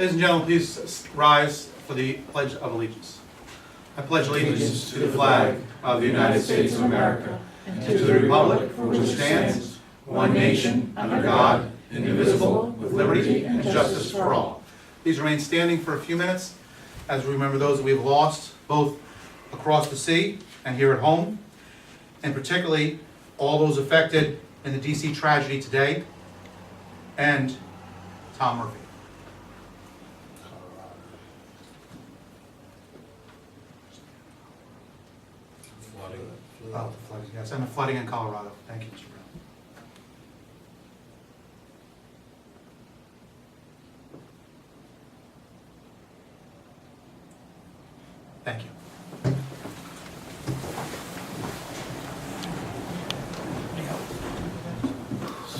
Ladies and gentlemen, please rise for the Pledge of Allegiance. I pledge allegiance to the flag of the United States of America and to the republic for which it stands, one nation, under God, indivisible, with liberty and justice for all. Please remain standing for a few minutes as we remember those that we've lost, both across the sea and here at home, and particularly all those affected in the DC tragedy today, and Tom Murphy. Oh, flooding, yes, and the flooding in Colorado. Thank you, Mr. Brown. Thank you.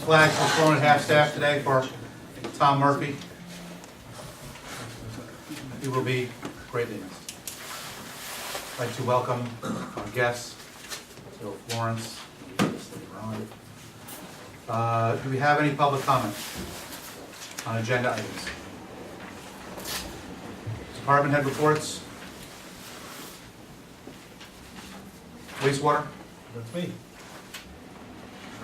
Flags were thrown at half-staff today for Tom Murphy. He will be greatly missed. I'd like to welcome our guests, Bill Florence, do we have any public comment on agenda items? Department head reports. Wastewater. That's me.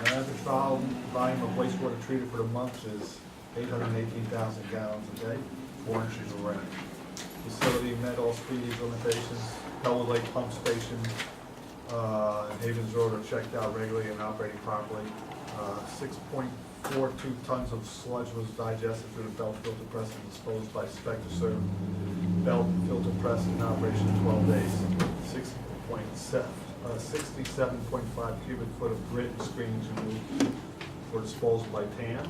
The average volume of wastewater treated for the month is 818,000 gallons a day, 4 inches of rain. Facility met all speed limitations. Pelwood Lake Pump Station and Havens Road are checked out regularly and operating properly. 6.42 tons of sludge was digested through the belt filter press and disposed by Spectre Serve. Belt filter press in operation 12 days. 67.5 cubic foot of grit and screenings removed for disposal by TAM.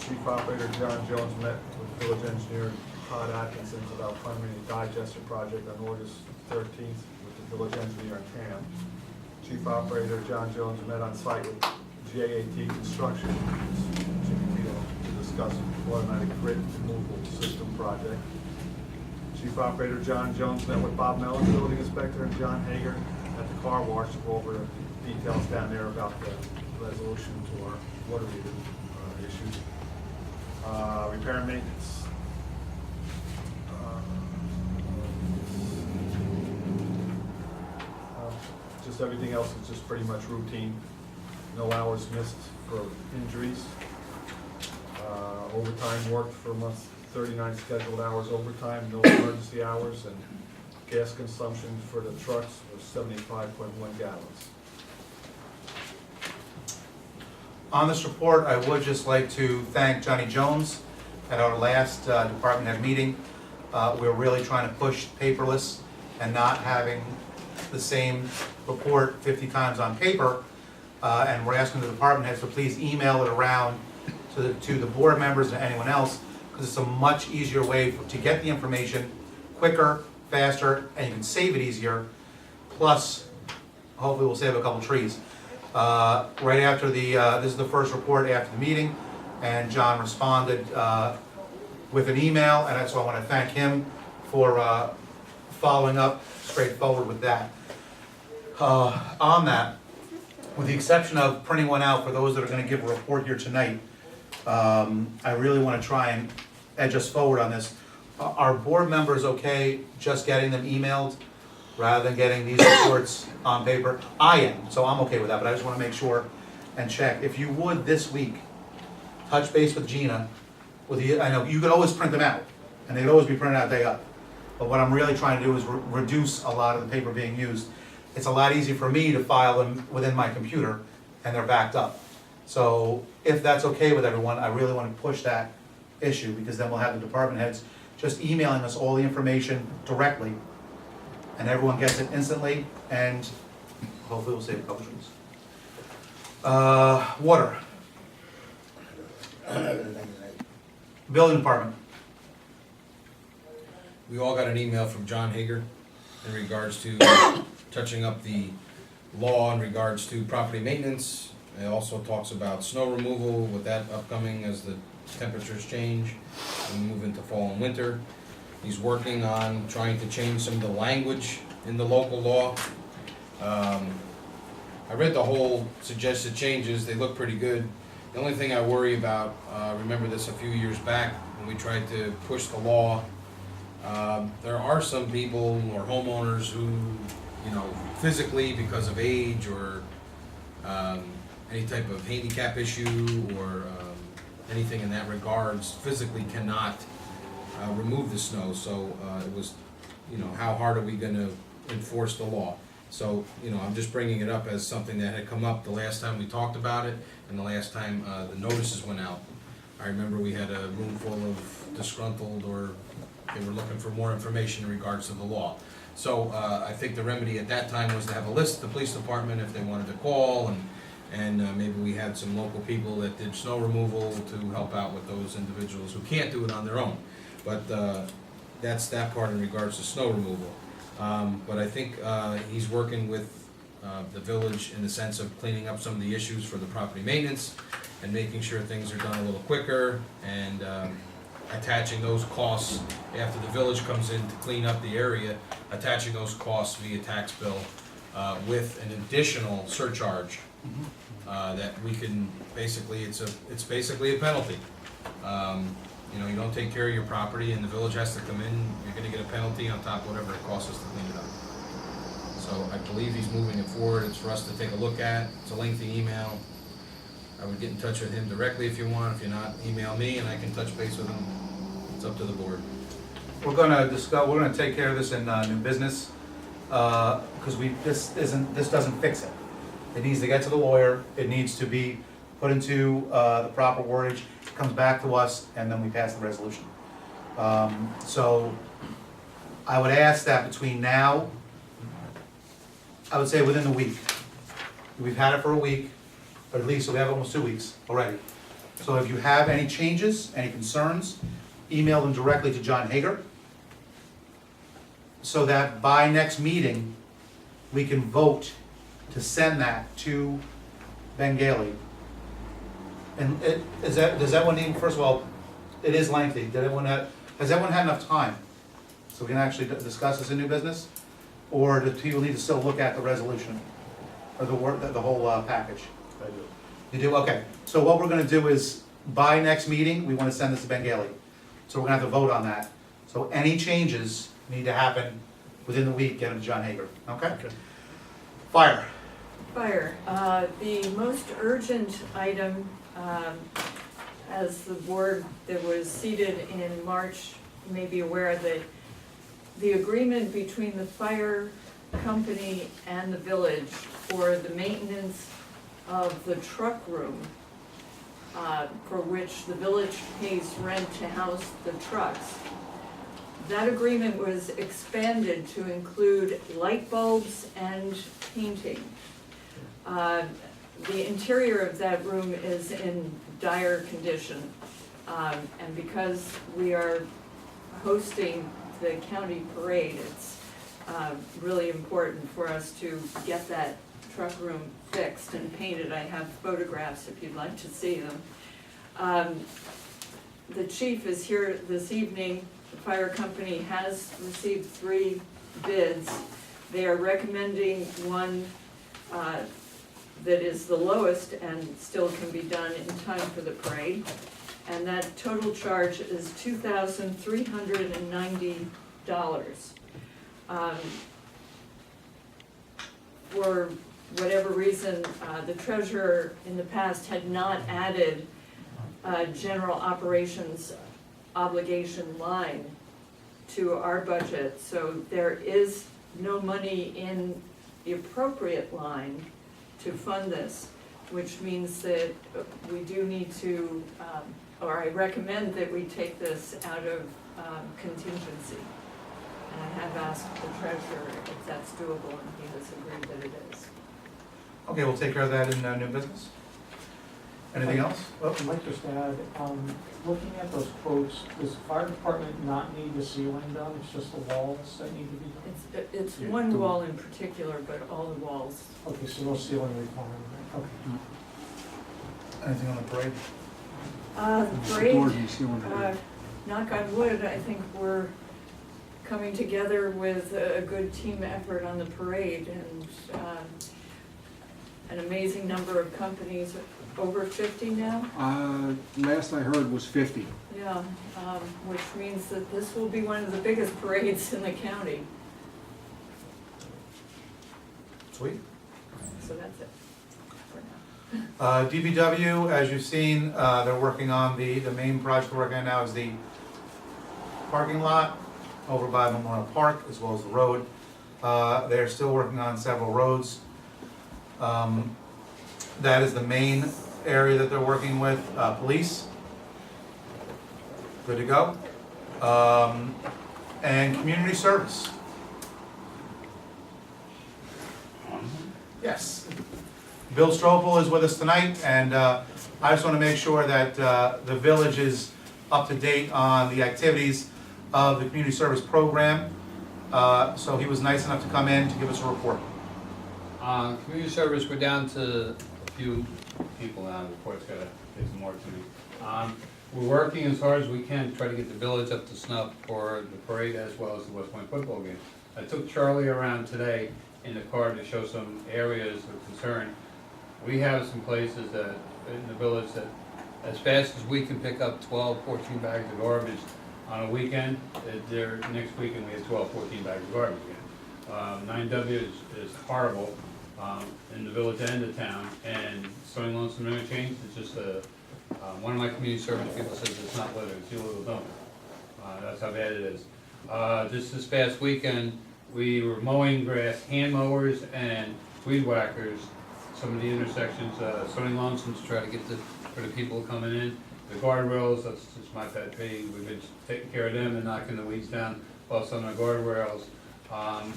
Chief Operator John Jones met with Village Engineer Todd Atkinson about funding the digester project on August 13th with the Village Engineer and TAM. Chief Operator John Jones met on site with JAT Construction to discuss automatic grit removal system project. Chief Operator John Jones met with Bob Mellon, Building Inspector, and John Hager at the car wash to go over the details down there about the resolution to our water meter issues. Repair and maintenance. Just everything else is just pretty much routine. No hours missed for injuries. Overtime worked for a month, 39 scheduled hours overtime, no emergency hours, and gas consumption for the trucks was 75.1 gallons. On this report, I would just like to thank Johnny Jones at our last department head meeting. We're really trying to push paperless and not having the same report 50 times on paper. And we're asking the department heads to please email it around to the board members and anyone else, because it's a much easier way to get the information quicker, faster, and you can save it easier. Plus, hopefully we'll save a couple trees. Right after this is the first report after the meeting, and John responded with an email, and so I want to thank him for following up straightforward with that. On that, with the exception of printing one out for those that are going to give a report here tonight, I really want to try and edge us forward on this. Are board members okay just getting them emailed rather than getting these reports on paper? I am, so I'm okay with that, but I just want to make sure and check. If you would this week, touch base with Gina. I know you could always print them out, and they'd always be printed out day up. But what I'm really trying to do is reduce a lot of the paper being used. It's a lot easier for me to file them within my computer, and they're backed up. So if that's okay with everyone, I really want to push that issue, because then we'll have the department heads just emailing us all the information directly, and everyone gets it instantly, and hopefully we'll save a couple trees. Water. Building department. We all got an email from John Hager in regards to touching up the law in regards to property maintenance. It also talks about snow removal with that upcoming as the temperatures change and we move into fall and winter. He's working on trying to change some of the language in the local law. I read the whole suggested changes. They look pretty good. The only thing I worry about, remember this a few years back when we tried to push the law. There are some people or homeowners who, you know, physically because of age or any type of handicap issue or anything in that regards, physically cannot remove the snow. So it was, you know, how hard are we going to enforce the law? So, you know, I'm just bringing it up as something that had come up the last time we talked about it and the last time the notices went out. I remember we had a room full of disgruntled or they were looking for more information in regards to the law. So I think the remedy at that time was to have a list of the police department if they wanted to call, and maybe we had some local people that did snow removal to help out with those individuals who can't do it on their own. But that's that part in regards to snow removal. But I think he's working with the village in the sense of cleaning up some of the issues for the property maintenance and making sure things are done a little quicker and attaching those costs after the village comes in to clean up the area, attaching those costs via tax bill with an additional surcharge that we can basically, it's basically a penalty. You know, you don't take care of your property and the village has to come in, you're gonna get a penalty on top of whatever it costs us to clean it up. So I believe he's moving it forward, it's for us to take a look at, it's a lengthy email. I would get in touch with him directly if you want, if you're not, email me and I can touch base with him. It's up to the board. We're gonna take care of this in new business, because this doesn't fix it. It needs to get to the lawyer, it needs to be put into the proper wordage, it comes back to us, and then we pass the resolution. So I would ask that between now, I would say within the week. We've had it for a week, or at least we have almost 2 weeks already. So if you have any changes, any concerns, email them directly to John Hager, so that by next meeting, we can vote to send that to Bengali. And does that one need, first of all, it is lengthy, has everyone had enough time? So we can actually discuss this in new business? Or do people need to still look at the resolution, or the whole package? I do. You do, okay. So what we're gonna do is, by next meeting, we wanna send this to Bengali. So we're gonna have to vote on that. So any changes need to happen within the week, get them to John Hager, okay? Okay. Fire. Fire. The most urgent item, as the board that was seated in March may be aware that the agreement between the fire company and the village for the maintenance of the truck room, for which the village pays rent to house the trucks. That agreement was expanded to include light bulbs and painting. The interior of that room is in dire condition, and because we are hosting the county parade, it's really important for us to get that truck room fixed and painted. I have photographs if you'd like to see them. The chief is here this evening. The fire company has received 3 bids. They are recommending one that is the lowest and still can be done in time for the parade. And that total charge is $2,390. For whatever reason, the treasurer in the past had not added a general operations obligation line to our budget, so there is no money in the appropriate line to fund this, which means that we do need to, or I recommend that we take this out of contingency. And I have asked the treasurer if that's doable, and he has agreed that it is. Okay, we'll take care of that in new business. Anything else? Oh, I might just add, looking at those quotes, does the fire department not need the ceiling done, it's just the walls that need to be done? It's Yeah. one wall in particular, but all the walls. Okay, so no ceiling requirement, okay. anything on the parade? Parade, knock on wood, I think we're coming together with a good team effort on the parade, and an amazing number of companies, over 50 now. Last I heard was 50. Yeah, which means that this will be one of the biggest parades in the county. Sweet. So that's it for now. DPW, as you've seen, they're working on the main project we're working on now is the parking lot over by Memorial Park, as well as the road. They're still working on several roads. That is the main area that they're working with. Police, good to go. And community service. Yes. Bill Stropel is with us tonight, and I just want to make sure that the village is up to date on the activities of the community service program. So he was nice enough to come in to give us a report. Community service, we're down to a few people now, the report's gotta get some more to me. We're working as hard as we can to try to get the village up to snuff for the parade as well as the West Point football game. I took Charlie around today in the car to show some areas of concern. We have some places that, in the village, that as fast as we can pick up 12, 14 bags of garbage on a weekend, next weekend we have 12, 14 bags of garbage again. 9W is horrible in the village and the town, and Stony Lonesome Interchange is just one of my community service people says it's not litter, it's your little dump. That's how bad it is. Just this past weekend, we were mowing grass, hand mowers and weed whackers, some of the intersections, Stony Lonesome to try to get for the people coming in. The guardrails, that's just my pet peeve, we've been taking care of them and knocking the weeds down off some of the guardrails.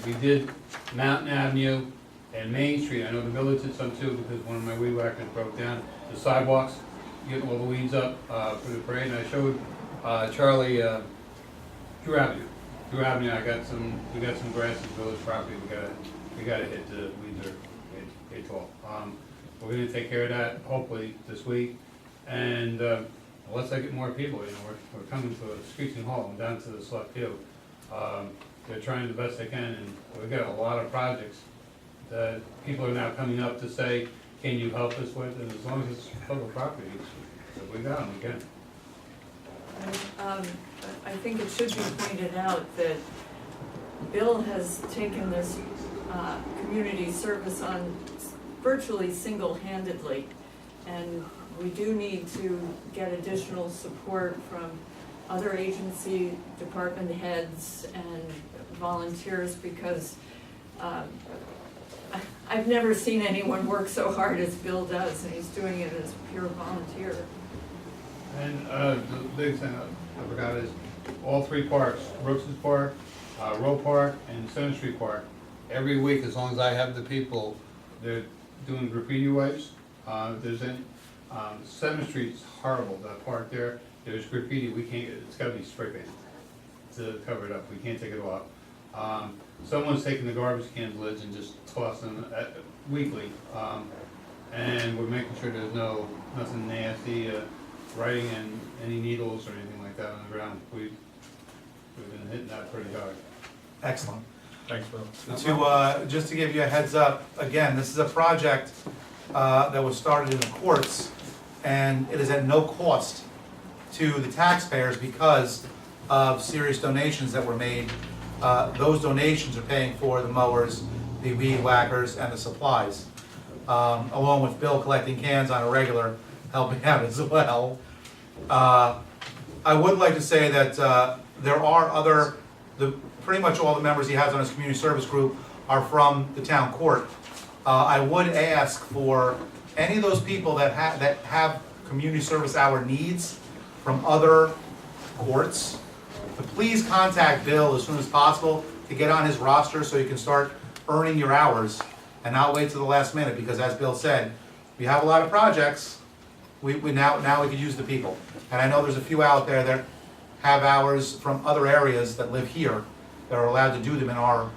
We did Mountain Avenue and Main Street. I know the village did some too because one of my weed whackers broke down. The sidewalks, getting all the weeds up for the parade. And I showed Charlie Drew Avenue. Drew Avenue, we got some grass in the village property. We gotta hit the weeds are way tall. We're gonna take care of that hopefully this week. And unless I get more people, we're coming to a screeching halt. I'm down to the select few. They're trying the best they can, and we've got a lot of projects that people are now coming up to say, can you help us with? And as long as it's public property, if we got them, we can. I think it should be pointed out that Bill has taken this community service on virtually single-handedly, and we do need to get additional support from other agency department heads and volunteers, because I've never seen anyone work so hard as Bill does, and he's doing it as pure volunteer. And the big thing I forgot is all three parks, Brooks's Park, Roe Park, and Center Street Park. Every week, as long as I have the people, they're doing graffiti wipes. There's any, Center Street's horrible, that park there. There's graffiti, we can't, it's gotta be spray painted to cover it up, we can't take it off. Someone's taking the garbage can lids and just tossing them weekly. And we're making sure there's nothing nasty, writing and any needles or anything like that on the ground. We've been hitting that pretty hard. Excellent. Thanks, Bill. Just to give you a heads up, again, this is a project that was started in the courts, and it is at no cost to the taxpayers because of serious donations that were made. Those donations are paying for the mowers, the weed whackers, and the supplies, along with Bill collecting cans on a regular, helping out as well. I would like to say that there are pretty much all the members he has on his community service group are from the town court. I would ask for any of those people that have community service hour needs from other courts to please contact Bill as soon as possible to get on his roster so you can start earning your hours and not wait till the last minute, because as Bill said, we have a lot of projects. We now we could use the people. And I know there's a few out there that have hours from other areas that live here that are allowed to do them in our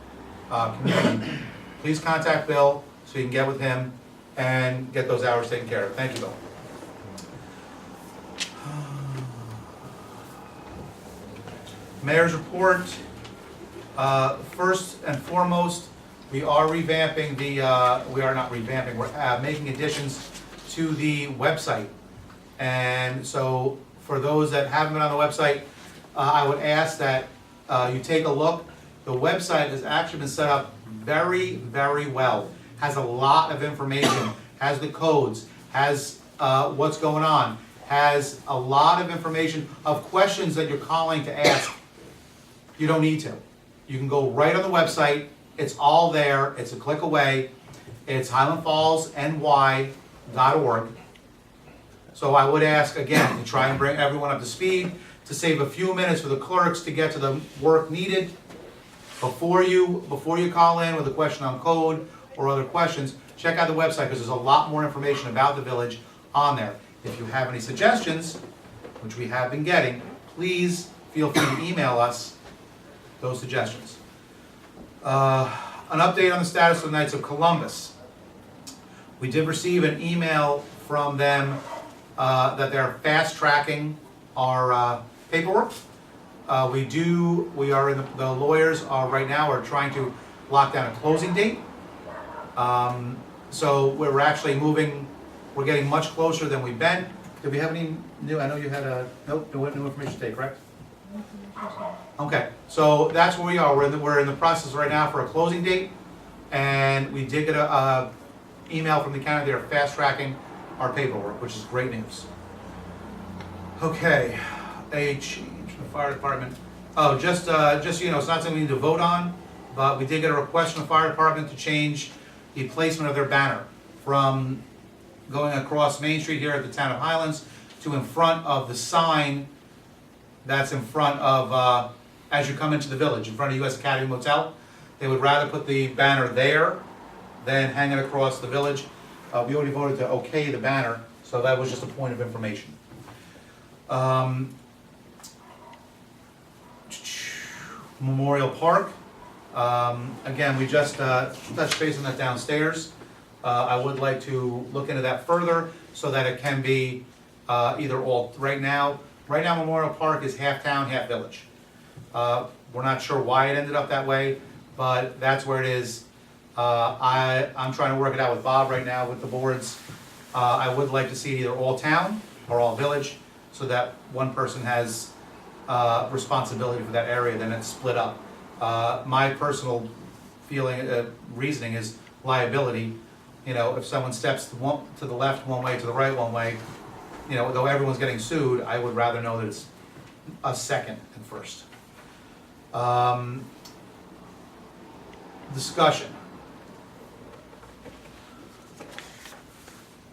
community. Please contact Bill so you can get with him and get those hours taken care of. Thank you, Bill. Mayor's report. First and foremost, We are revamping the, we are not revamping, we're making additions to the website. And so for those that haven't been on the website, I would ask that you take a look. The website has actually been set up very, very well. Has a lot of information, has the codes, has what's going on, has a lot of information of questions that you're calling to ask. You don't need to. You can go right on the website. It's all there. It's a click away. It's highlandfallsny.org. So I would ask again to try and bring everyone up to speed, to save a few minutes for the clerks to get to the work needed. Before you call in with a question on code or other questions, check out the website because there's a lot more information about the village on there. If you have any suggestions, which we have been getting, please feel free to email us those suggestions. An update on the status of the Knights of Columbus. We did receive an email from them that they're fast tracking our paperwork. We are in the lawyers are right now are trying to lock down a closing date. So we're actually moving, we're getting much closer than we've been. Did we have any new, I know you had a, nope, no new information today, correct? Okay, so that's where we are. We're in the process right now for a closing date. And we did get a email from the county. They're fast tracking our paperwork, which is great news. Okay, a change in the fire department. Oh, just so you know, it's not something we need to vote on, but we did get a request from the fire department to change the placement of their banner from going across Main Street here at the town of Highlands to in front of the sign that's in front of, as you come into the village, in front of US Academy Motel. They would rather put the banner there than hang it across the village. We already voted to okay the banner, so that was just a point of information. Memorial Park. Again, we just touched base on that downstairs. I would like to look into that further so that it can be either all. Right now Memorial Park is half town, half village. We're not sure why it ended up that way, but that's where it is. I'm trying to work it out with Bob right now with the boards. I would like to see it either all town or all village, so that one person has responsibility for that area, then it's split up. My personal feeling, reasoning is liability. You know, if someone steps to the left one way, to the right one way, you know, though everyone's getting sued, I would rather know that it's us second than first. Discussion.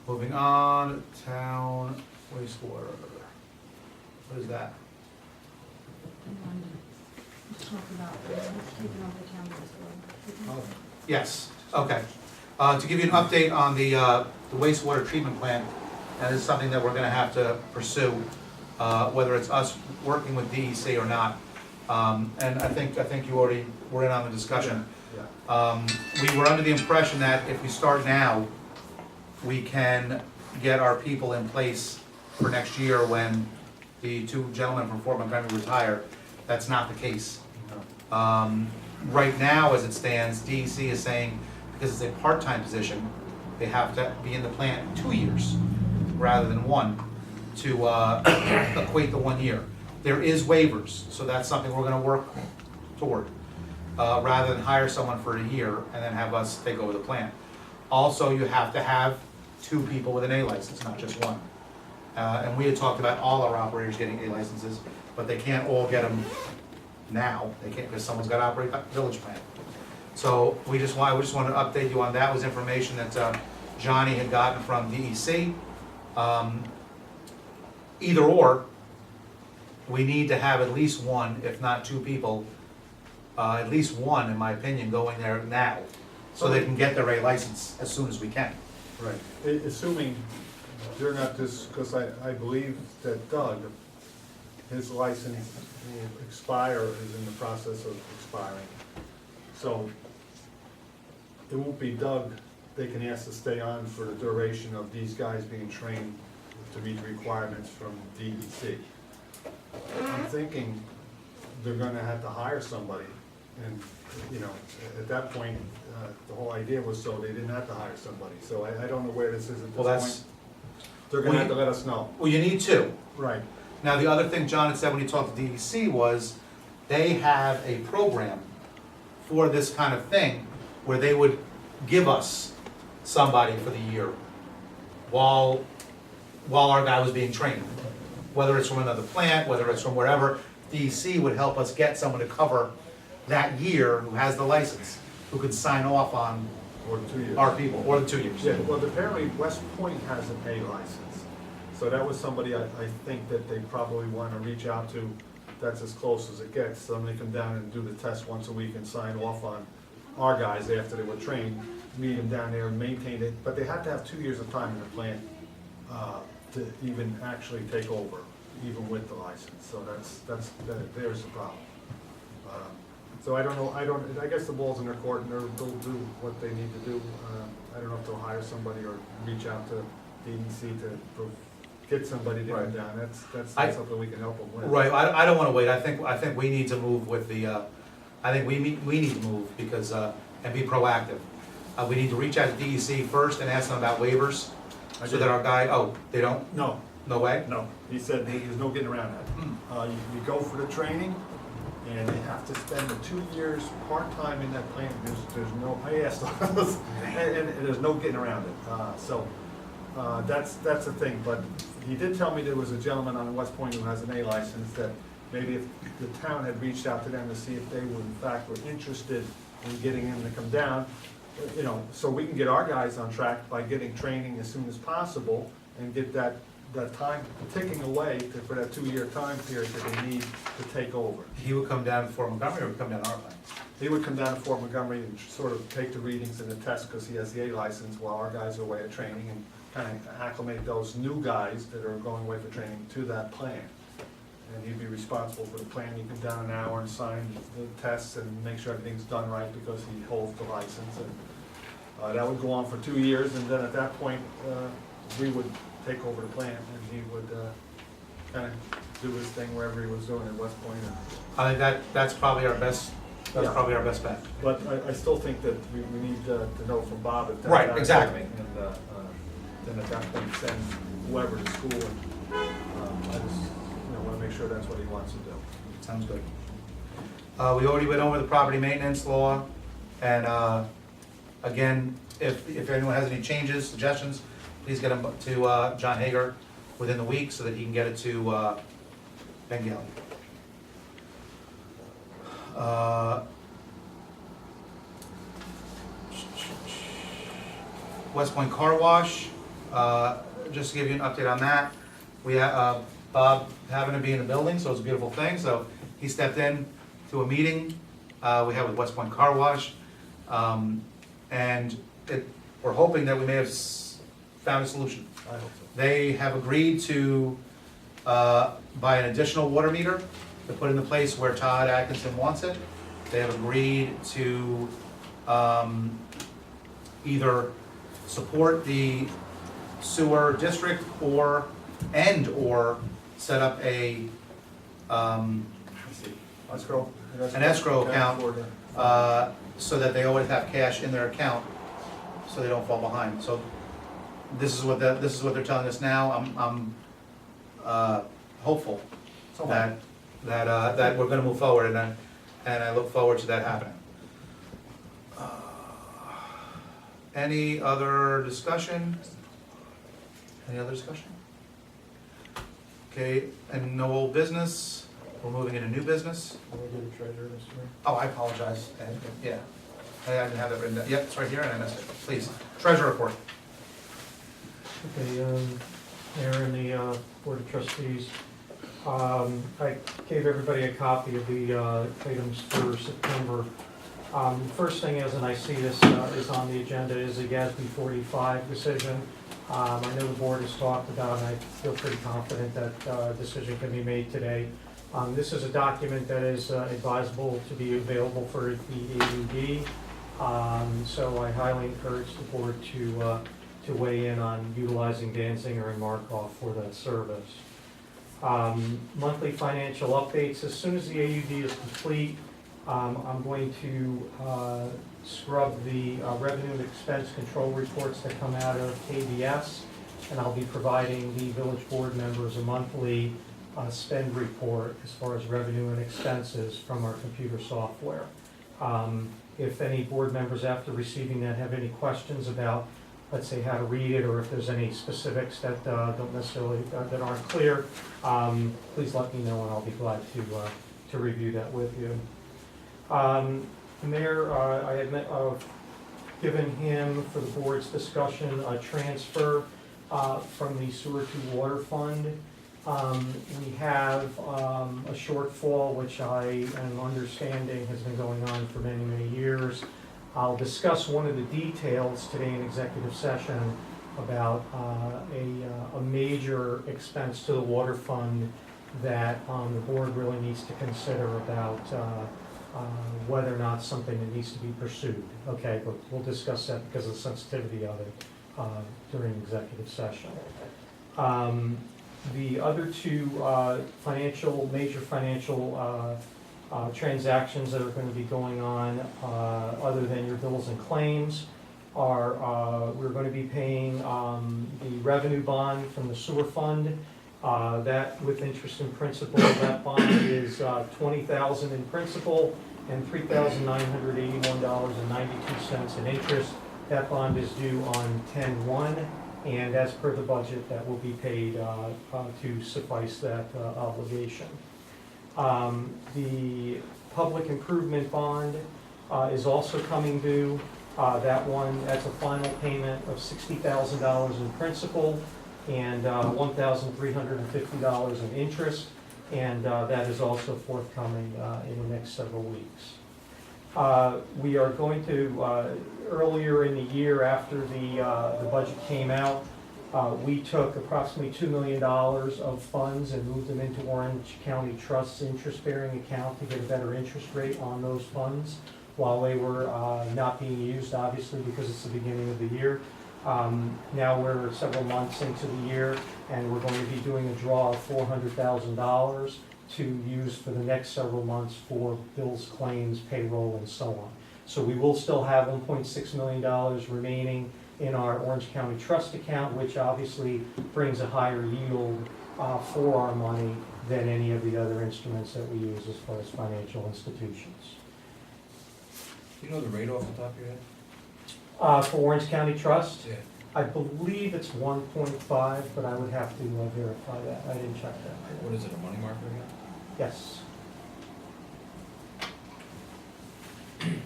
Moving on, town wastewater. What is that? Talk about taking over the town wastewater. Yes, okay. To give you an update on the wastewater treatment plant, that is something that we're gonna have to pursue, whether it's us working with DEC or not. And I think you already were in on the discussion. Yeah. We were under the impression that if we start now, we can get our people in place for next year when the two gentlemen from Fort Montgomery retire. That's not the case. Right now, as it stands, DEC is saying, because it's a part-time position, they have to be in the plant 2 years rather than 1 to equate the 1 year. There is waivers, so that's something we're gonna work toward, rather than hire someone for a year and then have us take over the plant. Also, you have to have 2 people with an A license, not just 1. And we had talked about all our operators getting A licenses, but they can't all get them now. They can't, because someone's got to operate a village plant. So we just want to update you on that. Was information that Johnny had gotten from DEC. Either or, we need to have at least 1, if not 2 people, at least 1, in my opinion, going there now, so they can get their A license as soon as we can. Right. Assuming they're not this, because I believe that Doug, his license will expire, is in the process of expiring. So it won't be Doug, they can ask to stay on for the duration of these guys being trained to meet the requirements from DEC. I'm thinking they're gonna have to hire somebody And, you know, at that point, the whole idea was so they didn't have to hire somebody. So I don't know where this is at Well, this that's, point. They're gonna have to let us know. well, you need two. Right. Now, the other thing John had said when he talked to DEC was, they have a program for this kind of thing, where they would give us somebody for the year while our guy was being trained. Whether it's from another plant, whether it's from wherever, DEC would help us get someone to cover that year who has the license, who could sign off on Or 2 years. our people, or the 2 years. Yeah, well, apparently West Point has an A license. So that was somebody I think that they probably want to reach out to. That's as close as it gets. So they come down and do the test once a week and sign off on our guys after they were trained, meet them down there and maintain it. But they had to have 2 years of time in the plant to even actually take over, even with the license. So there's the problem. So I don't know, I guess the ball's in their court and they'll do what they need to do. I don't know if they'll hire somebody or reach out to DEC to get somebody to come Right. down. That's I- something we can help them with. Right, I don't wanna wait, I think we need to move with the, I think we need to move because, and be proactive. We need to reach out to DEC first and ask them about waivers, I so did. that our guy, oh, they don't, No, no way? no, he said there's no getting around that. You go for the training, and they have to spend the 2 years part-time in that plant. There's no, I asked, and there's no getting around it. That's the thing, but he did tell me there was a gentleman on West Point who has an A license, that maybe if the town had reached out to them to see if they were in fact were interested in getting him to come down, you know, so we can get our guys on track by getting training as soon as possible and get that time ticking away for that 2-year time period that they need to take over. He would come down to Fort Montgomery or would come down to our plant? He would come down to Fort Montgomery and sort of take the readings and the tests because he has the A license while our guys are away at training, and kind of acclimate those new guys that are going away for training to that plan. And he'd be responsible for the plan. You come down an hour and sign the tests and make sure everything's done right because he holds the license. And that would go on for 2 years, and then at that point, we would take over the plant and he would kind of do his thing wherever he was doing at West Point. I think that's probably our best, Yeah. probably our best bet. But I still think that we need to know from Bob if that's. Right, accurate, exactly. And then at that point, send whoever to school. And I just, want to make sure that's what he wants to do. Sounds good. We already went over the property maintenance law, and again, if anyone has any changes, suggestions, please get them to John Hager within the week so that he can get it to Ben Gale. West Point Car Wash, just to give you an update on that, we have Bob happened to be in the building, so it's a beautiful thing, so he stepped in to a meeting we had with West Point Car Wash, and we're hoping that we may have found a solution. I hope so. They have agreed to buy an additional water meter to put in the place where Todd Atkinson wants it. They have agreed to either support the sewer district or set up a Escrow. An escrow account. For the- so that they always have cash in their account, so they don't fall behind. So this is what they're telling us now. I'm hopeful So that we're gonna move forward, and I look forward to that happening. Any other discussion? Any other discussion? Okay, and no old business. We're moving into new business. Can we do the treasurer this year? Oh, I apologize. Yeah, I didn't have that written down. Yep, it's right here, and I missed it. Please, treasurer report. Okay, Mayor and the Board of Trustees, I gave everybody a copy of the items for September. First thing is, and I see this is on the agenda, is a GASB 45 decision. I know the board has talked about, and I feel pretty confident that a decision can be made today. This is a document that is advisable to be available for the AUD. So I highly encourage the board to weigh in on utilizing Danziger and Markov for that service. Monthly financial updates, as soon as the AUD is complete, I'm going to scrub the revenue and expense control reports that come out of KBS, and I'll be providing the village board members a monthly spend report as far as revenue and expenses from our computer software. If any board members after receiving that have any questions about, let's say, how to read it, or if there's any specifics that don't necessarily, that aren't clear, please let me know and I'll be glad to review that with you. Mayor, I had given him for the board's discussion a transfer from the sewer to water fund. We have a shortfall, which I am understanding has been going on for many, many years. I'll discuss one of the details today in executive session about a major expense to the water fund that the board really needs to consider about whether or not something that needs to be pursued. Okay, but we'll discuss that because of the sensitivity of it during executive session. The other two major financial transactions that are going to be going on, other than your bills and claims, are we're going to be paying the revenue bond from the sewer fund. That with interest and principal, that bond is $20,000 in principal and $3,981.92 in interest. That bond is due on 10/1, and as per the budget, that will be paid to suffice that obligation. The public improvement bond is also coming due. That's a final payment of $60,000 in principal and $1,350 in interest, and that is also forthcoming in the next several weeks. We are going to, earlier in the year after the budget came out, we took approximately $2 million of funds and moved them into Orange County Trust's interest-bearing account to get a better interest rate on those funds while they were not being used, obviously, because it's the beginning of the year. Now we're several months into the year, and we're going to be doing a draw of $400,000 to use for the next several months for bills, claims, payroll, and so on. So we will still have $1.6 million remaining in our Orange County Trust account, which obviously brings a higher yield for our money than any of the other instruments that we use as far as financial institutions. Do you know the rate off the top of your head? For Orange County Trust, Yeah. I believe it's 1.5, but I would have to verify that. I didn't check that. What is it, a money market again? Yes.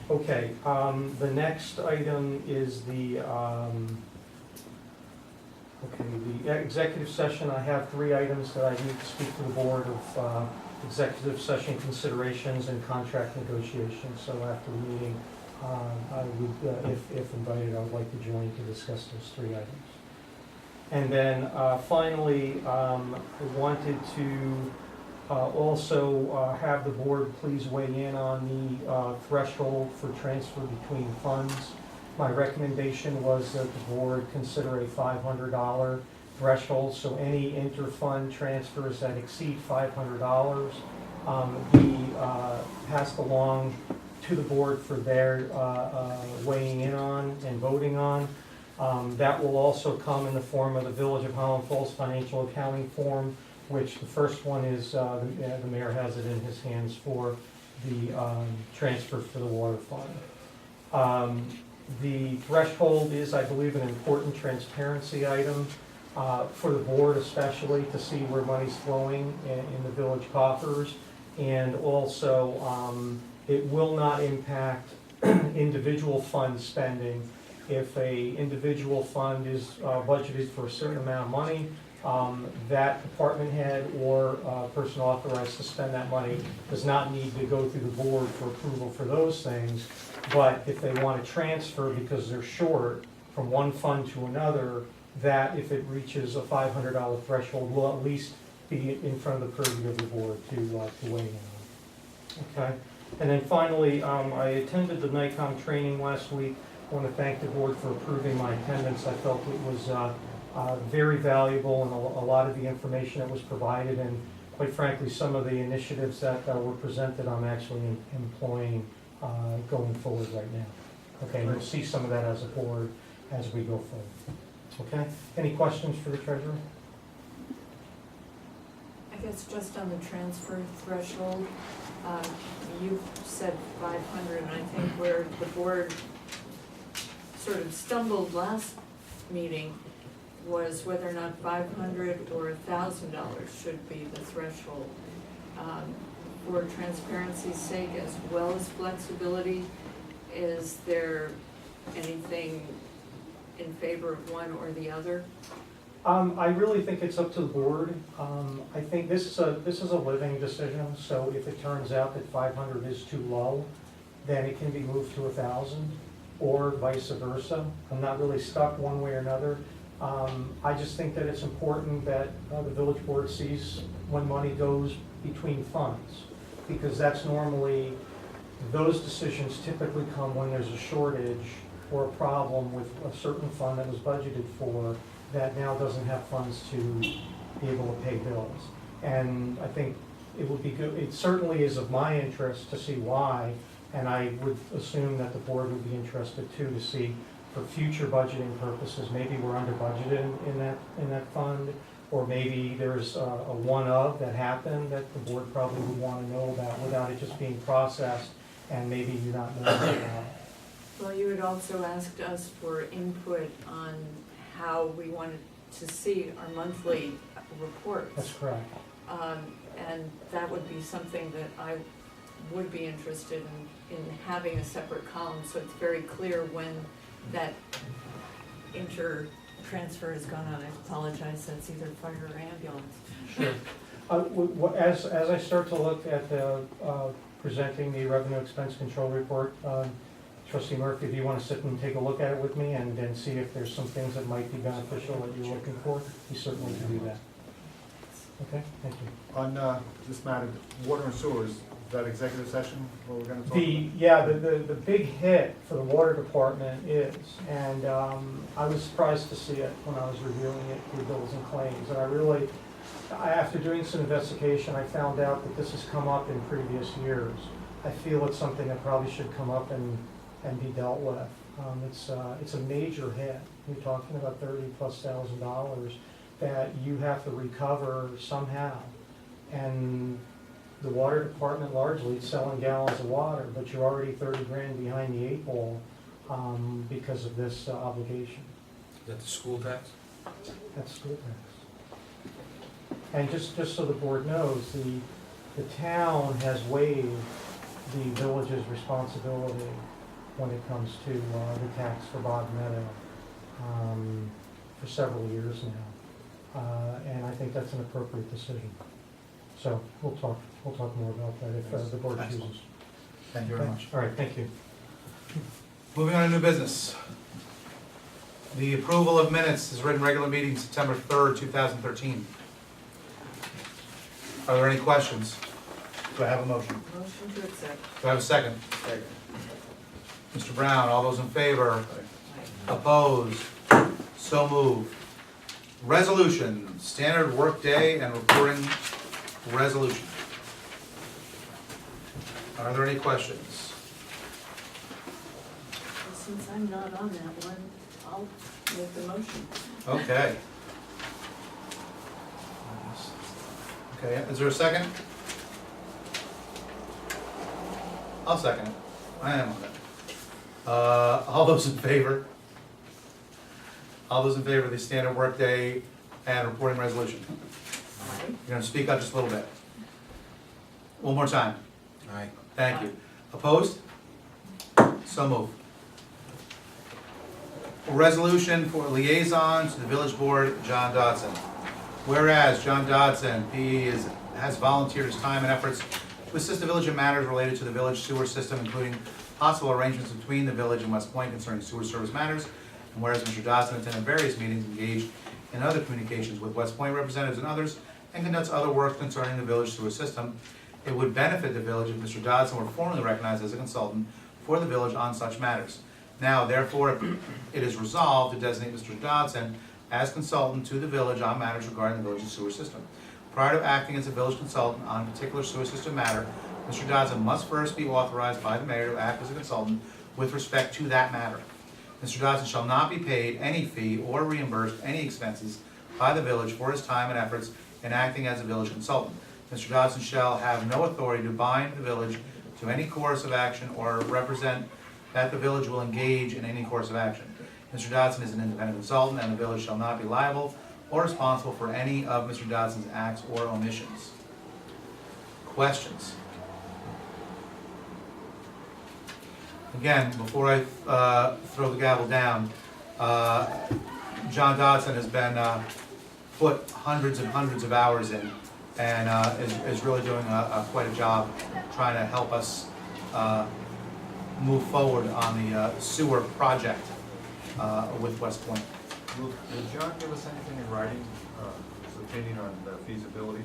Okay, the next item is the executive session. I have 3 items that I need to speak to the board of executive session considerations and contract negotiations. So after the meeting, I would, if invited, I would like to join to discuss those 3 items. And then finally, I wanted to also have the board please weigh in on the threshold for transfer between funds. My recommendation was that the board consider a $500 threshold, so any inter-fund transfers that exceed $500 be passed along to the board for their weighing in on and voting on. That will also come in the form of the Village of Highland Falls Financial Accounting Form, which the first one is, the mayor has it in his hands for the transfer for the water fund. The threshold is, I believe, an important transparency item for the board especially to see where money's flowing in the village coffers. And also, it will not impact individual fund spending. If a individual fund is budgeted for a certain amount of money, that department head or person authorized to spend that money does not need to go through the board for approval for those things. But if they want to transfer because they're short from one fund to another, that if it reaches a $500 threshold will at least be in front of the purview of the board to weigh in on. Okay. And then finally, I attended the NICOM training last week. I want to thank the board for approving my attendance. I felt it was very valuable, and a lot of the information that was provided and quite frankly, some of the initiatives that were presented, I'm actually employing going forward right now. Okay, and you'll see some of that as a board as we go forward. Okay, any questions for the treasurer? I guess just on the transfer threshold, you said 500, and I think where the board sort of stumbled last meeting was whether or not 500 or $1,000 should be the threshold. For transparency's sake, as well as flexibility, is there anything in favor of one or the other? I really think it's up to the board. I think this is a living decision, so if it turns out that 500 is too low, then it can be moved to 1,000, or vice versa. I'm not really stuck one way or another. I just think that it's important that the village board sees when money goes between funds, because that's normally, those decisions typically come when there's a shortage or a problem with a certain fund that was budgeted for that now doesn't have funds to be able to pay bills. And I think it would be good, it certainly is of my interest to see why, and I would assume that the board would be interested too, to see for future budgeting purposes, maybe we're under budgeted in that fund, or maybe there's a one-of that happened that the board probably would want to know about without it just being processed and maybe you not knowing about it. Well, you had also asked us for input on how we wanted to see our monthly reports. That's correct. And that would be something that I would be interested in having a separate column, so it's very clear when that transfer has gone on. I apologize, that's either fire or ambulance. Sure. As I start to look at the, presenting the revenue expense control report, Trustee Murphy, if you want to sit and take a look at it with me and then see if there's some things that might be beneficial that you're looking for, you certainly can do that. Okay, thank you. On this matter, water and sewers, is that executive session what we're gonna talk about? The big hit for the water department is, and I was surprised to see it when I was reviewing it through bills and claims, and after doing some investigation, I found out that this has come up in previous years. I feel it's something that probably should come up and be dealt with. It's a major hit. You're talking about $30,000+ that you have to recover somehow. And the water department largely is selling gallons of water, but you're already 30 grand behind the 8 ball because of this obligation. Is that the school tax? That's school tax. And just so the board knows, the town has waived the village's responsibility when it comes to the tax for Bog Meadow for several years now. And I think that's an appropriate decision. So we'll talk more about that if the board Excellent. chooses. Thank you very much. All right, thank you. Moving on to new business. The approval of minutes is written regular meeting September 3rd, 2013. Are there any questions? Do I have a motion? Motion to accept. Do I have a second? Second. Mr. Brown, all those in favor? Aye. Opposed? So moved. Resolution, standard workday and reporting resolution. Are there any questions? Well, since I'm not on that one, I'll make the motion. Okay. Okay, is there a second? I'll second it. I am on it. All those in favor? All those in favor of the standard workday and reporting resolution? Aye. You're gonna speak up just a little bit. One more time. Aye. Thank you. Opposed? So moved. Resolution for liaison to the village board, John Dodson. Whereas John Dodson, PE, has volunteered his time and efforts to assist the village in matters related to the village sewer system, including possible arrangements between the village and West Point concerning sewer service matters. And whereas Mr. Dodson attended various meetings, engaged in other communications with West Point representatives and others, and conducts other work concerning the village sewer system, it would benefit the village if Mr. Dodson were formally recognized as a consultant for the village on such matters. Now, therefore, it is resolved to designate Mr. Dodson as consultant to the village on matters regarding the village's sewer system. Prior to acting as a village consultant on a particular sewer system matter, Mr. Dodson must first be authorized by the mayor to act as a consultant with respect to that matter. Mr. Dodson shall not be paid any fee or reimbursed any expenses by the village for his time and efforts in acting as a village consultant. Mr. Dodson shall have no authority to bind the village to any course of action or represent that the village will engage in any course of action. Mr. Dodson is an independent consultant, and the village shall not be liable or responsible for any of Mr. Dodson's acts or omissions. Questions? Again, before I throw the gavel down, John Dodson has been put hundreds and hundreds of hours in, and is really doing quite a job trying to help us move forward on the sewer project with West Point. Will John give us anything in writing, his opinion on the feasibility,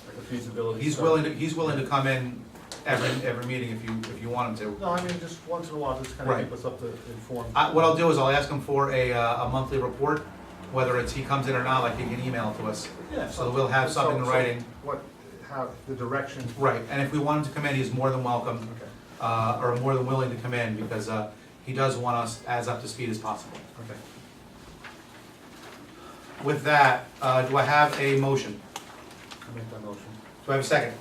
like a feasibility? He's study? willing to come in every meeting if you want him to. No, I mean, just once in a while, just kind of Right. keep us up to informed. What I'll do is I'll ask him for a monthly report, whether it's he comes in or not, like he can email it to us. Yeah, So we'll have something in writing. What, how, the direction? Right, and if we want him to come in, he's more than welcome, Okay, or more than willing to come in, because he does want us as up to speed as possible. okay. With that, do I have a motion? I make that motion. Do I have a second?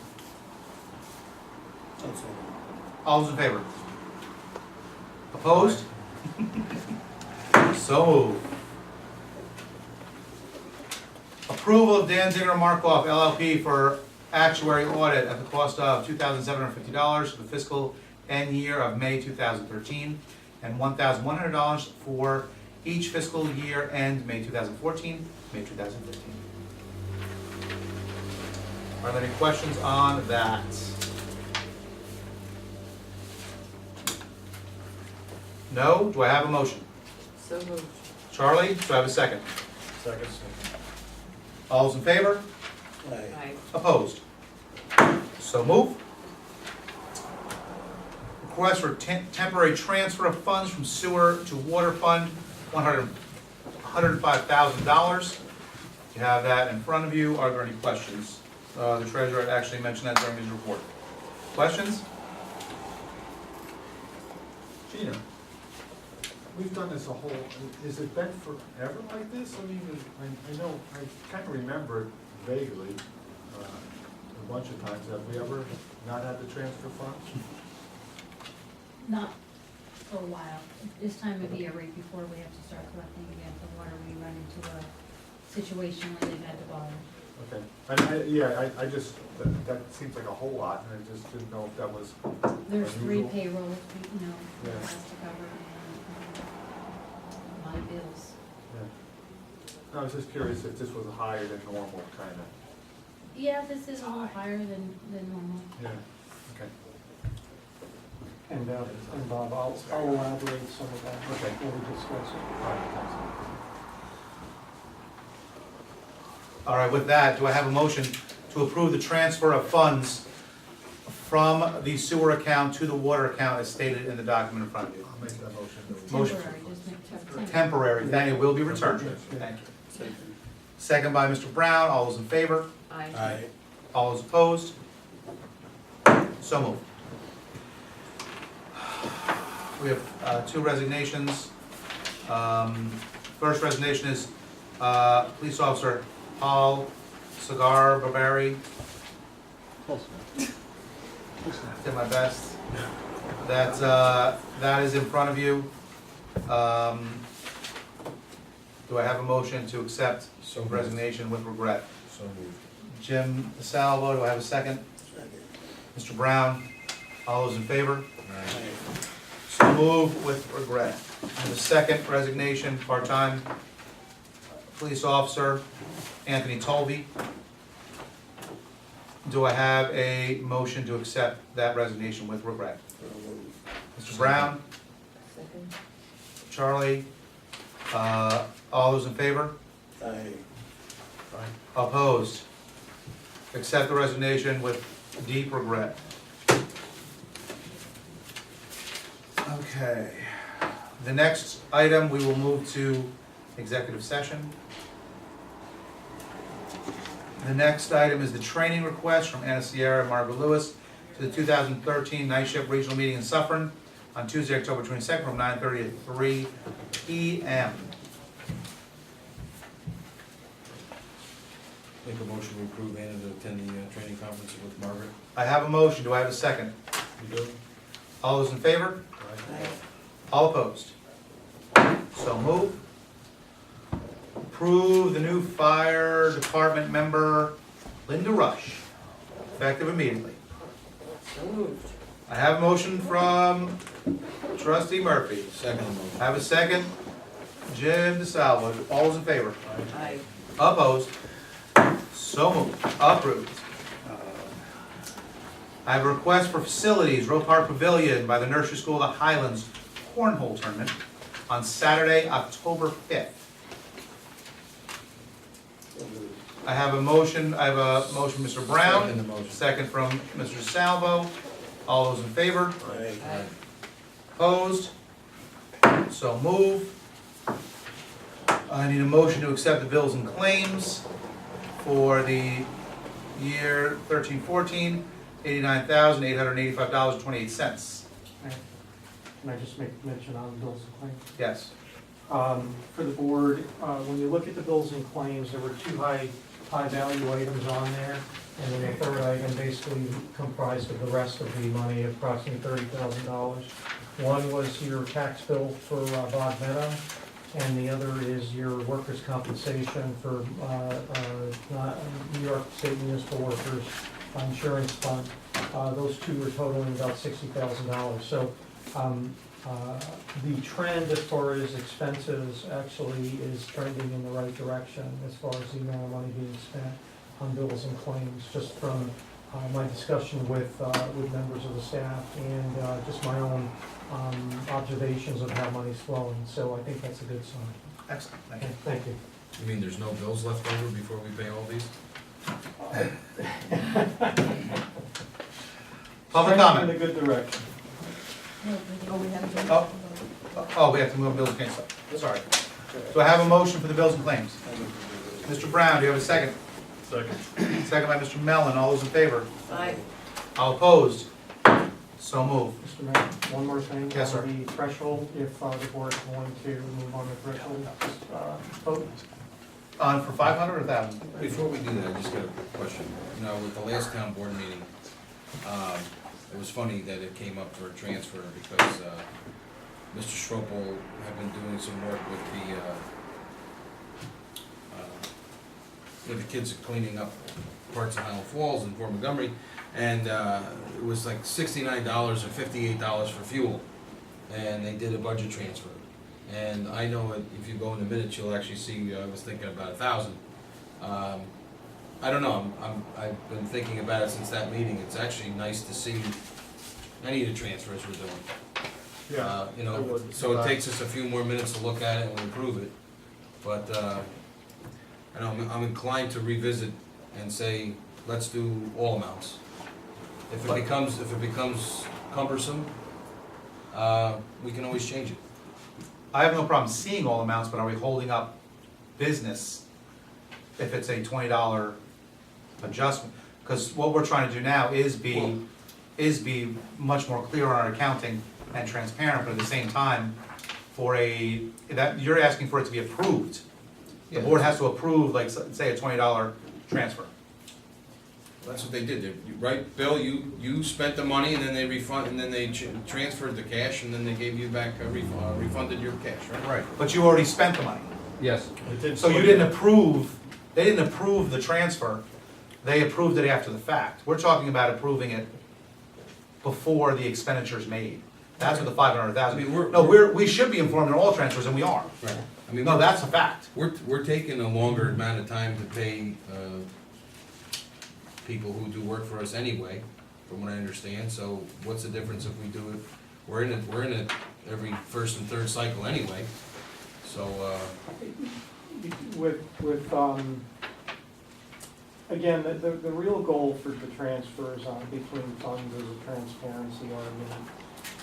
All those in favor? Opposed? So moved. Approval of Dan Dinger Markov LLP for actuary audit at the cost of $2,750 for the fiscal end year of May 2013 and $1,100 for each fiscal year end May 2014, May 2015. Are there any questions on that? No? Do I have a motion? So moved. Charlie, do I have a second? Second. All those in favor? Aye. Opposed? So move. Request for temporary transfer of funds from sewer to water fund, $105,000. You have that in front of you. Are there any questions? The treasurer actually mentioned that during his report. Questions? Gina, we've done this a whole, has it been forever like this? I mean, I know, I kind of remember it vaguely, a bunch of times. Have we ever not had to transfer funds? Not for a while. This time of year, right before we have to start collecting again for water, we run into a situation where they've had to borrow. Okay, I just, that seems like a whole lot, and I just didn't know if that was There's 3 unusual. payrolls, Yeah. that has to cover, and a lot of bills. Yeah. No, I was just curious if this was higher than normal, kind of. Yeah, this is a little higher than normal. Yeah, okay. And Bob, I'll elaborate some of that Okay. when we discuss it. All right, thanks. All right, with that, do I have a motion to approve the transfer of funds from the sewer account to the water account as stated in the document in front of you? I'll make that motion. Motion. Temporary, just make temporary. Temporary, then it will be returned. Thank you. Second by Mr. Brown, all those in favor? Aye. All those opposed? So moved. We have 2 resignations. First resignation is Police Officer Paul Cigar Barberi. Did my best. That is in front of you. Do I have a motion to accept So moved. resignation with regret? So moved. Jim DeSalvo, do I have a second? Mr. Brown, all those in favor? So move with regret. And the second resignation, part-time police officer, Anthony Tolby. Do I have a motion to accept that resignation with regret? Mr. Brown, Second. Charlie, all those in favor? Opposed? Accept the resignation with deep regret. Okay. The next item, we will move to executive session. The next item is the training request from Anna Sierra and Margaret Lewis to the 2013 night shift regional meeting in Suffern on Tuesday, October 22nd from 9:30 to 3 p.m. Make a motion to approve Anna to attend the training conference with Margaret. I have a motion, do I have a second? You do? All those in favor? All opposed? So move. Approve the new fire department member, Linda Rush, effective immediately. So moved. I have a motion from trustee Murphy. Second motion. I have a second, Jim DeSalvo. All those in favor? Aye. Opposed? So moved. Approved. I have a request for facilities, Roe Park Pavilion by the Nursery School of the Highlands Cornhole Tournament on Saturday, October 5th. I have a motion from Mr. Brown. Second the motion. Second from Mr. Salvo. All those in favor? Aye. Opposed? So move. I need a motion to accept the bills and claims for the year 13-14, $89,885.28. Can I just make mention on bills and claims? Yes. For the board, when you look at the bills and claims, there were two high value items on there. And then the third item basically comprised of the rest of the money, approximately $30,000. One was your tax bill for Bog Meadow, and the other is your workers' compensation for New York State Municipal Workers Insurance Fund. Those two are totaling about $60,000. So the trend as far as expenses actually is trending in the right direction as far as the amount of money being spent on bills and claims, just from my discussion with members of the staff and just my own observations of how money's flowing. So I think that's a good sign. Excellent, thank Okay, you. thank you. You mean there's no bills left over before we pay all these? Public Trending comment. in a good direction. Oh, we have to. Oh, we have to move on bills and claims. Sorry. Do I have a motion for the bills and claims? Mr. Brown, do you have a second? Second. Second by Mr. Mellon. All those in favor? Aye. All opposed? So move. Mr. Mayor, one more thing. Yes, sir. The threshold, if the board is going to move on the threshold, just vote. On for 500 or 1,000? Before we do that, I just got a question. You know, with the last town board meeting, it was funny that it came up for a transfer because Mr. Schropel had been doing some work with the kids cleaning up parts of Highland Falls and Fort Montgomery, and it was like $69 or $58 for fuel, and they did a budget transfer. And I know if you go in the minutes, you'll actually see, I was thinking about 1,000. I don't know, I've been thinking about it since that meeting. It's actually nice to see any of the transfers we're doing. Yeah. You I know, would. so it takes us a few more minutes to look at it and we approve it. But, I know, I'm inclined to revisit and say, let's do all amounts. If it becomes cumbersome, we can always change it. I have no problem seeing all amounts, but are we holding up business if it's a $20 adjustment? Because what we're trying to do now is be much more clear on our accounting and transparent, but at the same time, you're asking for it to be approved. The Yeah. board has to approve, like, say, a $20 transfer. That's what they did, right, Bill? You spent the money and then they transferred the cash and then they gave you back refunded your cash, right? Right. But you already spent the money. Yes. So you didn't approve, they didn't approve the transfer, they approved it after the fact. We're talking about approving it before the expenditure's made. That's what the 500,000. I mean, No, we should be informed on all transfers, and we are. Right. I mean, No, that's a fact. we're taking a longer amount of time to pay people who do work for us anyway, from what I understand. So what's the difference if we do it? We're in it every first and third cycle anyway. So Again, the real goal for the transfers between funds is a transparency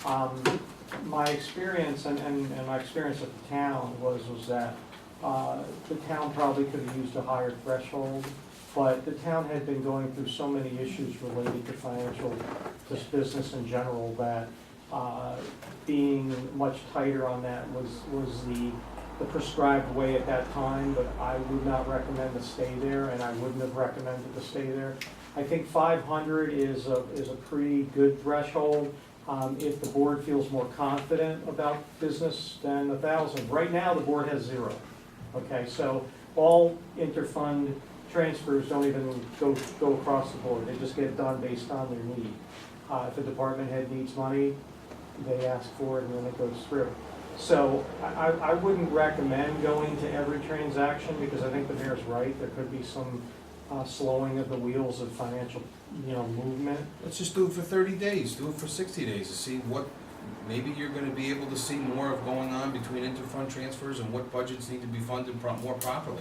argument. My experience and my experience at the town was that The town probably could have used a higher threshold, but the town had been going through so many issues related to financial, just business in general, that being much tighter on that was the prescribed way at that time, but I would not recommend to stay there, and I wouldn't have recommended to stay there. I think 500 is a pretty good threshold. If the board feels more confident about business than 1,000. Right now, the board has 0. Okay, so all interfund transfers don't even go across the board. They just get done based on their need. If a department head needs money, they ask for it and then it goes through. So I wouldn't recommend going to every transaction because I think the mayor's right. There could be some slowing of the wheels of financial, movement. Let's just do it for 30 days, do it for 60 days, to see what, maybe you're gonna be able to see more of going on between interfund transfers and what budgets need to be funded more properly.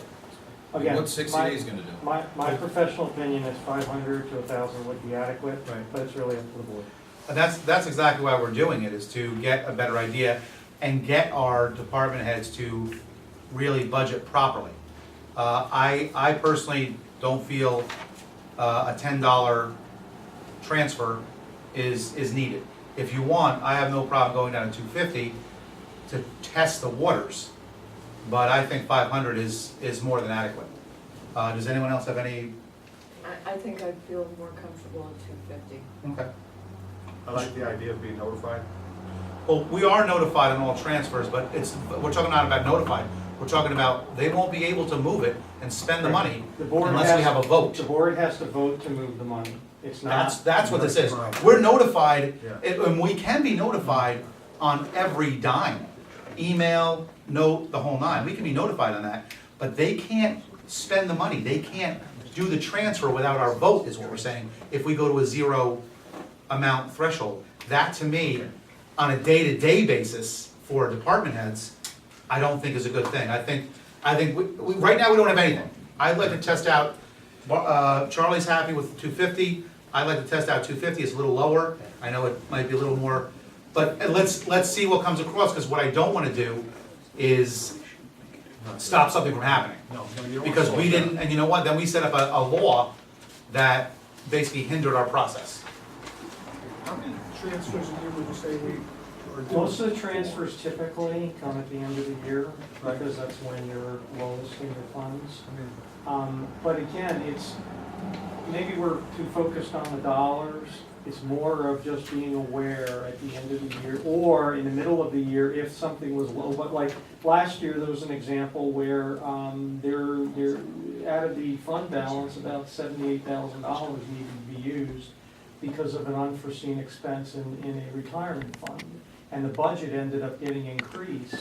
I mean, Again, what's 60 days gonna do? My professional opinion is 500 to 1,000 would be adequate, Right. but it's really up to the board. And that's exactly why we're doing it, is to get a better idea and get our department heads to really budget properly. I personally don't feel a $10 transfer is needed. If you want, I have no problem going down to 250 to test the waters, but I think 500 is more than adequate. Does anyone else have any? I think I'd feel more comfortable at 250. Okay. I like the idea of being notified. Well, we are notified on all transfers, but we're talking not about notified. We're talking about they won't be able to move it and spend the money The board unless we has- have a vote. The board has to vote to move the money. It's not. That's what this is. We're notified, Yeah. and we can be notified on every dime. Email, note, the whole nine. We can be notified on that, but they can't spend the money. They can't do the transfer without our vote, is what we're saying, if we go to a 0 amount threshold. That, to me, on a day-to-day basis for department heads, I don't think is a good thing. I think right now we don't have anything. I'd like to test out, Charlie's happy with 250. I'd like to test out 250, it's a little lower. I know it might be a little more, but let's see what comes across, because what I don't wanna do is stop something from happening. No, you don't Because want we to- didn't, and you know what, then we set up a law that basically hindered our process. How many transfers a year would you say we are doing? Most of the transfers typically come at the end of the year, because that's when you're lowest in your funds. But again, maybe we're too focused on the dollars. It's more of just being aware at the end of the year, or in the middle of the year, if something was low. But like last year, there was an example where there out of the fund balance, about $78,000 needed to be used because of an unforeseen expense in a retirement fund. And the budget ended up getting increased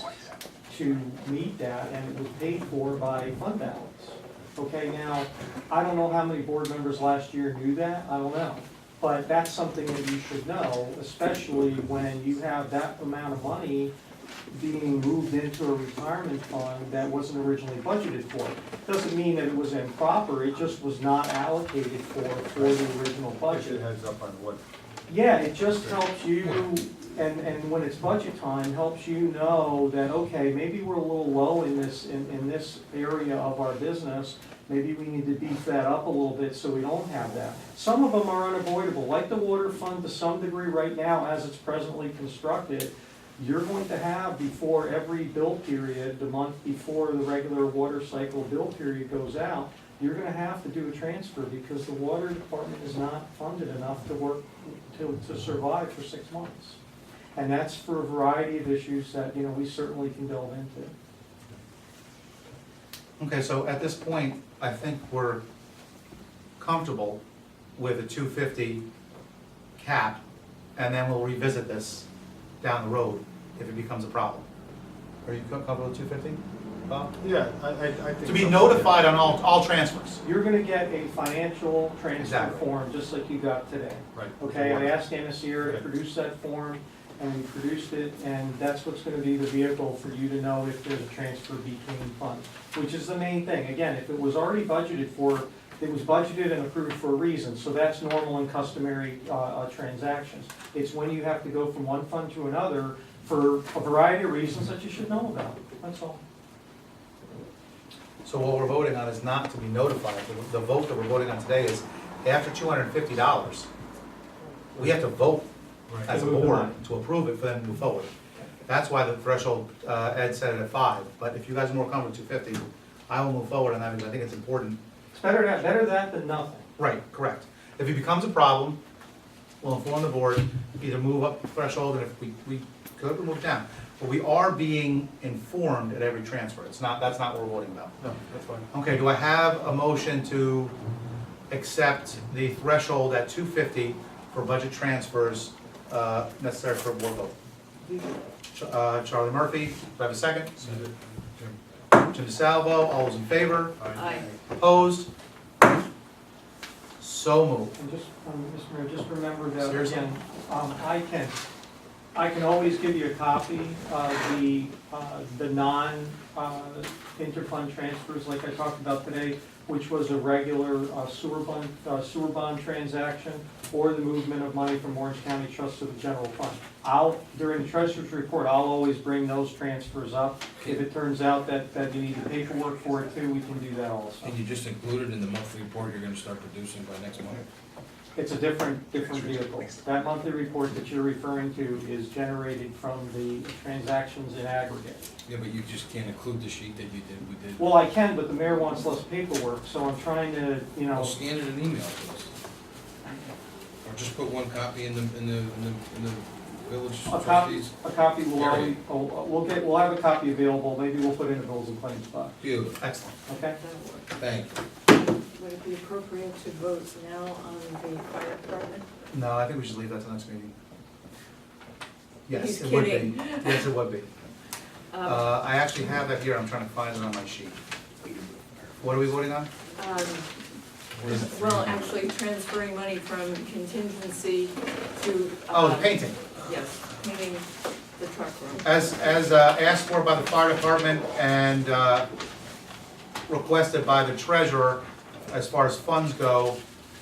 to meet that, and it was paid for by fund balance. Okay, now, I don't know how many board members last year knew that, I don't know. But that's something that you should know, especially when you have that amount of money being moved into a retirement fund that wasn't originally budgeted for. Doesn't mean that it was improper, it just was not allocated for the original Get budget. your heads up on what, Yeah, it just helps you, and when it's budget time, helps you know that, okay, maybe we're a little low in this area of our business. Maybe we need to beef that up a little bit so we don't have that. Some of them are unavoidable, like the water fund to some degree right now, as it's presently constructed. You're going to have, before every bill period, the month before the regular water cycle bill period goes out, you're gonna have to do a transfer because the water department is not funded enough to work, to survive for 6 months. And that's for a variety of issues that, we certainly can delve into. Okay, so at this point, I think we're comfortable with a 250 cap, and then we'll revisit this down the road if it becomes a problem. Are you comfortable with 250, Bob? yeah, I think. To be so. notified on all transfers. You're gonna get a financial transfer Exactly. form, just like you got today. Right. Okay, I asked Anna Sierra to Okay. produce that form, and we produced it, and that's what's gonna be the vehicle for you to know if there's a transfer between funds, which is the main thing. Again, if it was already budgeted for, it was budgeted and approved for a reason, so that's normal and customary transactions. It's when you have to go from one fund to another for a variety of reasons that you should know about, that's all. So what we're voting on is not to be notified. The vote that we're voting on today is after $250, we have to vote as a To move the board money. to approve it for them to move forward. That's why the threshold, Ed set it at 5, but if you guys are more comfortable with 250, I will move forward on that because I think it's important. It's better that than nothing. Right, correct. If it becomes a problem, we'll inform the board, either move up the threshold, and if we could, we'll move it down. But we are being informed at every transfer. That's not what we're voting about. No, that's fine. Okay, do I have a motion to accept the threshold at 250 for budget transfers necessary for a board vote? Charlie Murphy, do I have a second? Jim DeSalvo, all those in favor? Aye. Opposed? So moved. And just, Mr. Mayor, just remember that, Seriously? again, I can always give you a copy of the interfund transfers like I talked about today, which was a regular sewer bond transaction, or the movement of money from Orange County Trust to the general fund. During the treasurer's report, I'll always bring those transfers up. If it turns out that you need the paperwork for it too, we can do that also. Can you just include it in the monthly report you're gonna start producing by next month? It's a different vehicle. That monthly report that you're referring to is generated from the transactions in aggregate. Yeah, but you just can't include the sheet that we did. Well, I can, but the mayor wants less paperwork, so I'm trying to, Well, scan it and email to us. Or just put one copy in the village trustees. a copy will always, we'll have a copy available, maybe we'll put it in the bills and claims box, Beautiful, Excellent. okay? thank you. Would it be appropriate to vote now on the fire department? No, I think we should leave that to next meeting. Yes, He's it would be. kidding. Yes, it would be. I actually have that here, I'm trying to find it on my sheet. What are we voting on? Well, actually transferring money from contingency to. Oh, the painting. Yes, painting the truck room. As asked for by the fire department and requested by the treasurer, as far as funds go,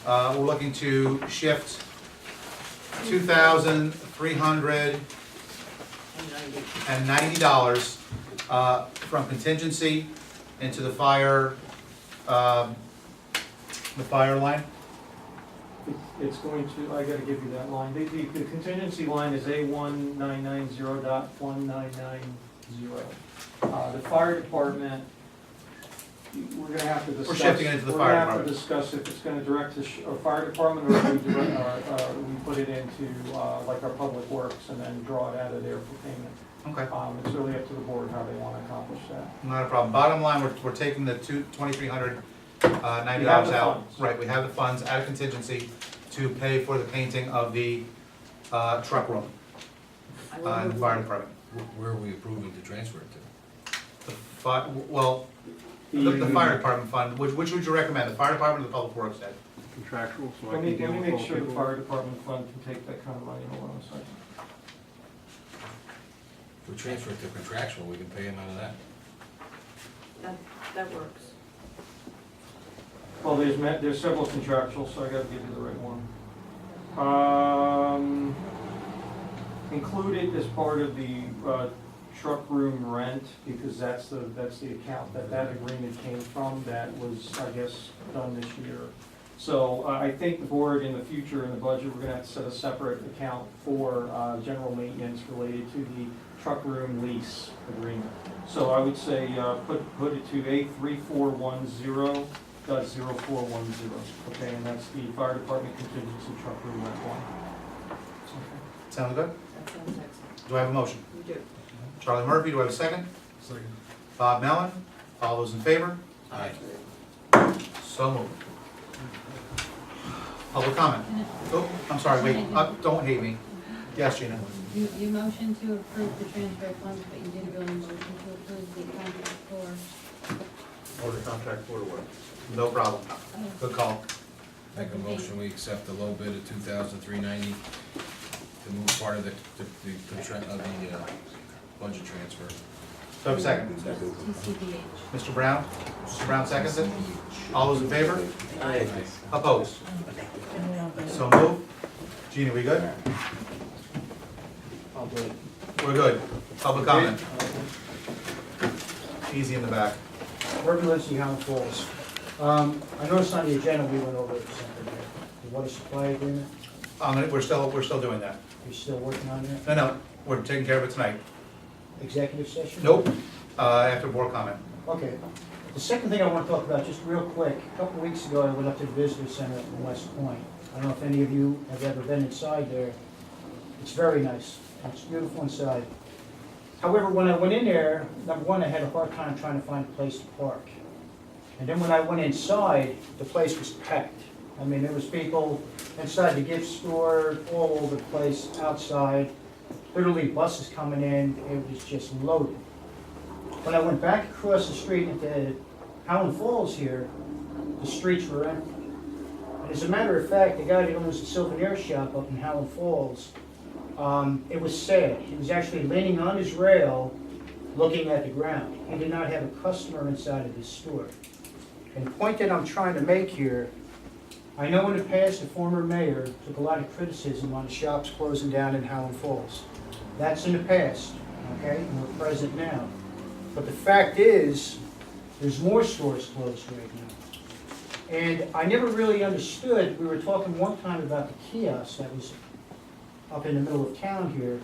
we're looking to shift $2,390 from contingency into the fire line. It's going to, I gotta give you that line. The contingency line is A1990.1990. The fire department, we're gonna have to discuss. We're shifting it into the fire We're gonna have department. to discuss if it's gonna direct the fire department, or if we put it into, like our public works and then draw it out of there for payment. Okay, It's really up to the board how they wanna accomplish that. not a problem. Bottom line, we're taking the $2,390 You have the out. funds. Right, we have the funds out of contingency to pay for the painting of the truck room I in will the move fire on. department. Where are we approving to transfer it to? Well, the fire department fund, which would you recommend, the fire department or the public works, Ed? Contractual, so I Let can me deal with all make sure the paperwork. fire department fund can take that kind of money. Hold on a second. If we transfer it to contractual, we can pay him out of that. That works. Well, there's several contractual, so I gotta give you the right one. Included as part of the truck room rent, because that's the account that agreement came from, that was, I guess, done this year. So I think the board in the future, in the budget, we're gonna have to set a separate account for general maintenance related to the truck room lease agreement. So I would say, put it to A3410.0410, okay, and that's the fire department contingency truck room rent one. Sound good? That sounds excellent. Do I have a motion? We do. Charlie Murphy, do I have a second? Second. Bob Mellon, all those in favor? Aye. So moved. Public comment? Oh, I'm sorry, wait, don't hate me. Yes, Gina? You motioned to approve the transfer of funds, but you didn't really motion to approve the contract for, Order contract for the work. No problem. Good call. Make a motion, we accept the low bid of $2,390 to move part of the budget transfer. Do I have a second? TCBH. Mr. Brown? Mr. Brown seconds it. All those in favor? Opposed? So moved. Gina, we good? We're good. Public comment. Easy in the back. Urban Lindsay, Howland Falls. I noticed on the agenda we went over something there, the water supply agreement. We're still doing that. You're still working on that? No, we're taking care of it tonight. Executive session? Nope, after board comment. Okay. The second thing I want to talk about, just real quick, a couple of weeks ago, I went up to the visitor center in West Point. I don't know if any of you have ever been inside there. It's very nice. It's beautiful inside. However, when I went in there, number one, I had a hard time trying to find a place to park. And then when I went inside, the place was packed. I mean, there was people inside the gift store, all over the place, outside, literally buses coming in, it was just loaded. When I went back across the street into Howland Falls here, the streets were empty. And as a matter of fact, the guy that owns the souvenir shop up in Howland Falls, it was sad. He was actually leaning on his rail, looking at the ground. He did not have a customer inside of his store. And the point that I'm trying to make here, I know in the past the former mayor took a lot of criticism on the shops closing down in Howland Falls. That's in the past, okay, and we're present now. But the fact is, there's more stores closed right now. And I never really understood, we were talking one time about the kiosk that was up in the middle of town here.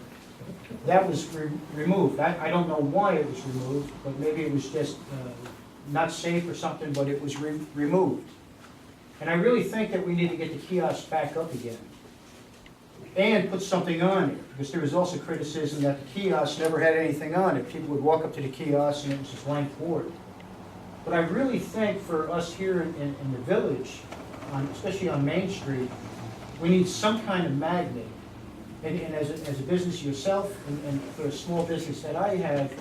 That was removed. I don't know why it was removed, but maybe it was just not safe or something, but it was removed. And I really think that we need to get the kiosk back up again and put something on it, because there was also criticism that the kiosk never had anything on it. People would walk up to the kiosk and it was just blank board. But I really think for us here in the village, especially on Main Street, we need some kind of magnet. And as a business yourself, and for a small business that I have,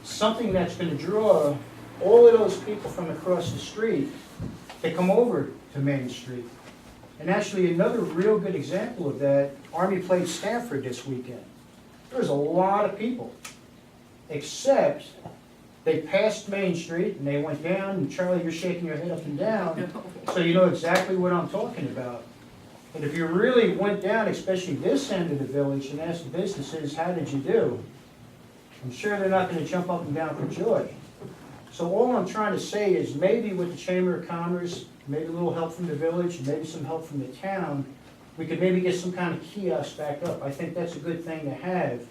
something that's going to draw all of those people from across the street to come over to Main Street. And actually, another real good example of that, Army played Stanford this weekend. There was a lot of people, except they passed Main Street and they went down, and Charlie, you're shaking your head up and down, so you know exactly what I'm talking about. And if you really went down, especially this end of the village, and asked the businesses, how did you do? I'm sure they're not going to jump up and down for joy. So all I'm trying to say is maybe with the Chamber of Commerce, maybe a little help from the village, and maybe some help from the town, we could maybe get some kind of kiosk back up. I think that's a good thing to have,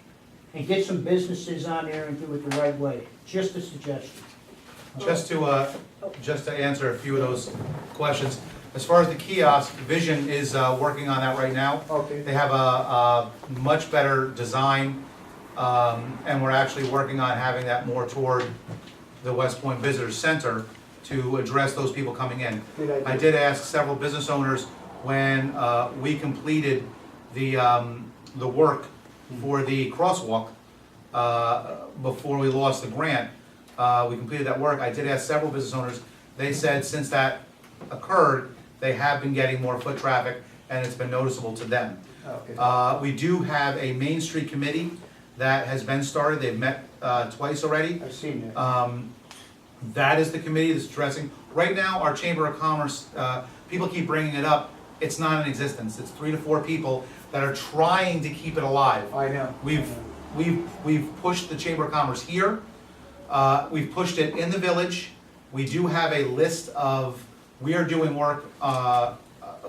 and get some businesses on there and do it the right way. Just a suggestion. Just to answer a few of those questions, as far as the kiosk, Vision is working on that right now. Okay. They have a much better design, and we're actually working on having that more toward the West Point Visitor Center to address those people coming in. Good idea. I did ask several business owners when we completed the work for the crosswalk before we lost the grant. We completed that work. I did ask several business owners. They said since that occurred, they have been getting more foot traffic, and it's been noticeable to them. Okay. We do have a Main Street committee that has been started. They've met twice already. I've seen that. That is the committee that's addressing. Right now, our Chamber of Commerce, people keep bringing it up. It's not in existence. It's 3 to 4 people that are trying to keep it alive. I know. We've pushed the Chamber of Commerce here. We've pushed it in the village. We do have a list of, we are doing work, a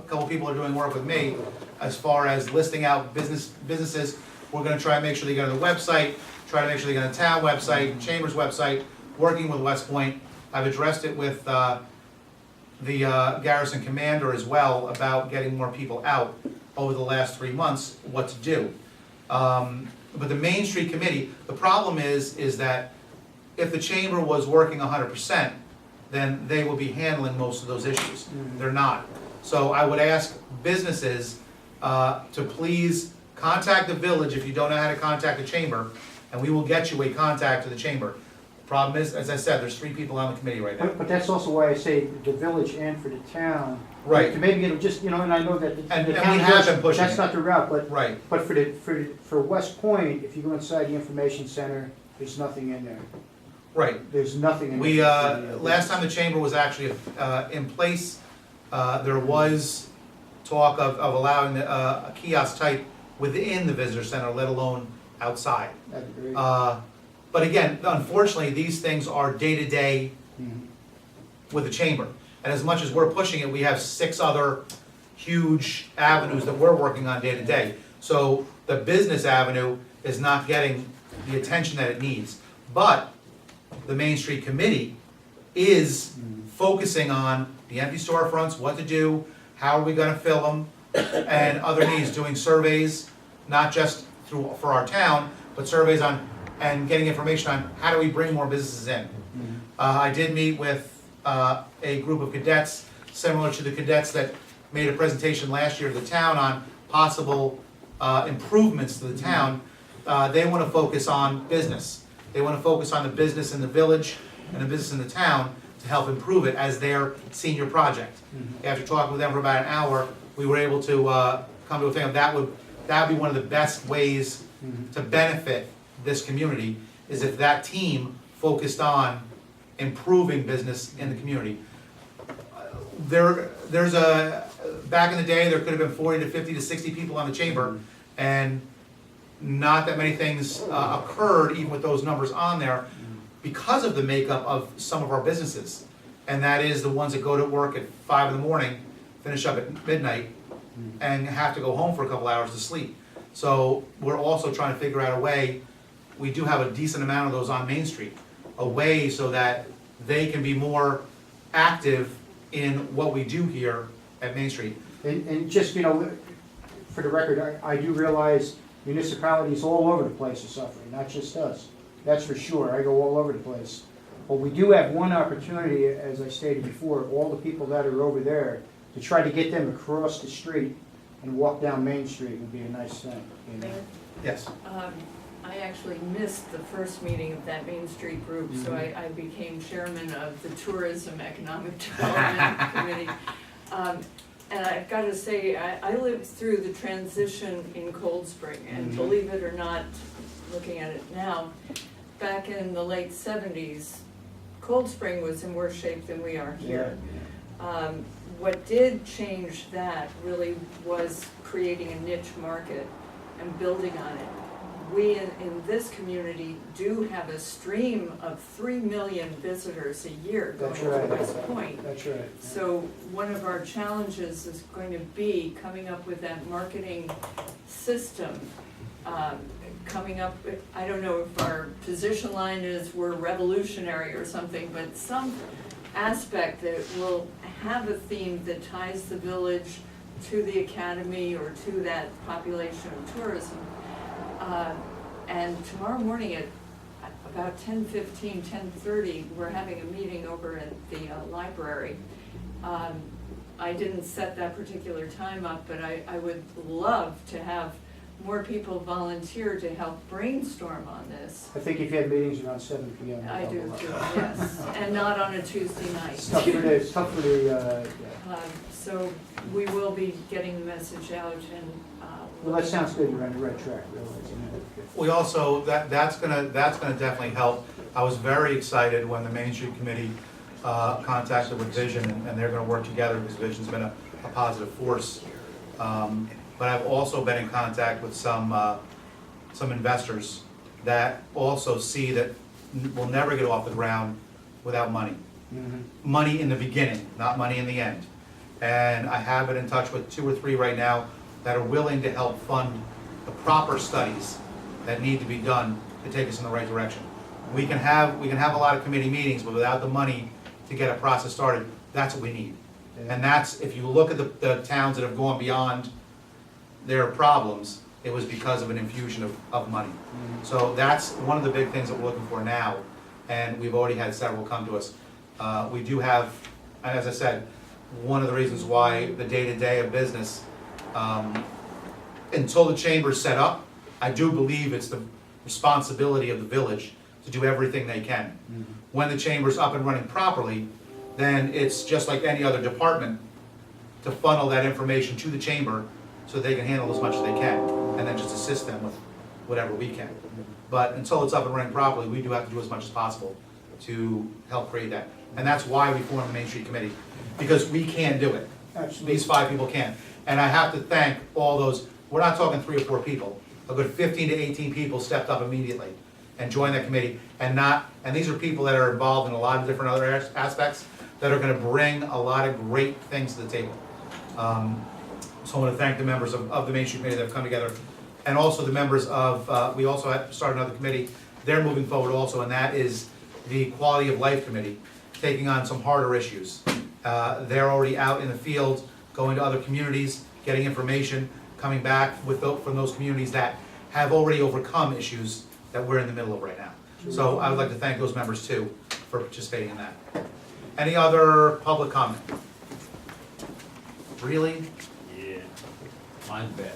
couple people are doing work with me as far as listing out businesses. We're gonna try and make sure they go to the website, try to make sure they go to the town website, Chamber's website, working with West Point. I've addressed it with the garrison commander as well about getting more people out over the last 3 months, what to do. But the Main Street Committee, the problem is that if the chamber was working 100%, then they will be handling most of those issues. They're not. So I would ask businesses to please contact the village if you don't know how to contact the chamber, and we will get you a contact to the chamber. The problem is, as I said, there's 3 people on the committee right now. But that's also why I say the village and for the town. Right. To maybe get them just, you know, and I know that And the we town have does, been pushing that's it. not the route, but Right. for West Point, if you go inside the information center, there's nothing in there. Right. There's nothing in there. We, last time the chamber was actually in place, there was talk of allowing a kiosk type within the visitor center, let alone outside. That'd be great. But again, unfortunately, these things are day-to-day with the chamber. And as much as we're pushing it, we have 6 other huge avenues that we're working on day to day. So the business avenue is not getting the attention that it needs. But the Main Street Committee is focusing on the empty storefronts, what to do, how are we gonna fill them, and other needs, doing surveys, not just for our town, but surveys on, and getting information on how do we bring more businesses in. I did meet with a group of cadets, similar to the cadets that made a presentation last year to the town on possible improvements to the town. They wanna focus on business. They wanna focus on the business in the village and the business in the town to help improve it as their senior project. After talking with them for about an hour, we were able to come to a thing, that would be one of the best ways to benefit this community, is if that team focused on improving business in the community. There's back in the day, there could have been 40 to 50 to 60 people on the chamber, and not that many things occurred even with those numbers on there because of the makeup of some of our businesses. And that is the ones that go to work at 5 in the morning, finish up at midnight, and have to go home for a couple hours to sleep. So we're also trying to figure out a way, we do have a decent amount of those on Main Street, a way so that they can be more active in what we do here at Main Street. And just, you know, for the record, I do realize municipalities all over the place are suffering, not just us. That's for sure, I go all over the place. But we do have one opportunity, as I stated before, all the people that are over there, to try to get them across the street and walk down Main Street would be a nice thing, you know? Mayor, Yes. I actually missed the first meeting of that Main Street group, so I became chairman of the Tourism Economic Development Committee. And I've got to say, I lived through the transition in Cold Spring, and believe it or not, looking at it now, back in the late 70s, Cold Spring was in worse shape than we are here. What did change that really was creating a niche market and building on it. We in this community do have a stream of 3 million visitors a year going That's to right. West Point. That's right. So one of our challenges is going to be coming up with that marketing system, coming up with, I don't know if our position line is we're revolutionary or something, but some aspect that will have a theme that ties the village to the academy or to that population of tourism. And tomorrow morning at about 10:15, 10:30, we're having a meeting over at the library. I didn't set that particular time up, but I would love to have more people volunteer to help brainstorm on this. I think if you had meetings around 7 p.m. I do too, yes, and not on a Tuesday night. It's tough for the, yeah. So we will be getting the message out and. Well, that sounds good, you're on the right track, realizing that. We also, that's gonna definitely help. I was very excited when the Main Street Committee contacted with Vision, and they're gonna work together, because Vision's been a positive force. But I've also been in contact with some investors that also see that we'll never get off the ground without money. Money in the beginning, not money in the end. And I have been in touch with 2 or 3 right now that are willing to help fund the proper studies that need to be done to take us in the right direction. We can have a lot of committee meetings, but without the money to get a process started, that's what we need. And that's, if you look at the towns that have gone beyond their problems, it was because of an infusion of money. So that's one of the big things that we're looking for now, and we've already had several come to us. We do have, as I said, one of the reasons why the day-to-day of business, until the chamber's set up, I do believe it's the responsibility of the village to do everything they can. When the chamber's up and running properly, then it's just like any other department to funnel that information to the chamber so they can handle as much as they can, and then just assist them with whatever we can. But until it's up and running properly, we do have to do as much as possible to help create that. And that's why we formed the Main Street Committee, because we can do it. Absolutely. These 5 people can. And I have to thank all those, we're not talking 3 or 4 people, a good 15 to 18 people stepped up immediately and joined that committee. And these are people that are involved in a lot of different other aspects, that are gonna bring a lot of great things to the table. So I wanna thank the members of the Main Street Committee that have come together, and also the members of, we also had started another committee, they're moving forward also, and that is the Quality of Life Committee, taking on some harder issues. They're already out in the field, going to other communities, getting information, coming back from those communities that have already overcome issues that we're in the middle of right now. So I would like to thank those members too for participating in that. Any other public comment? Really? Yeah, mine's bad.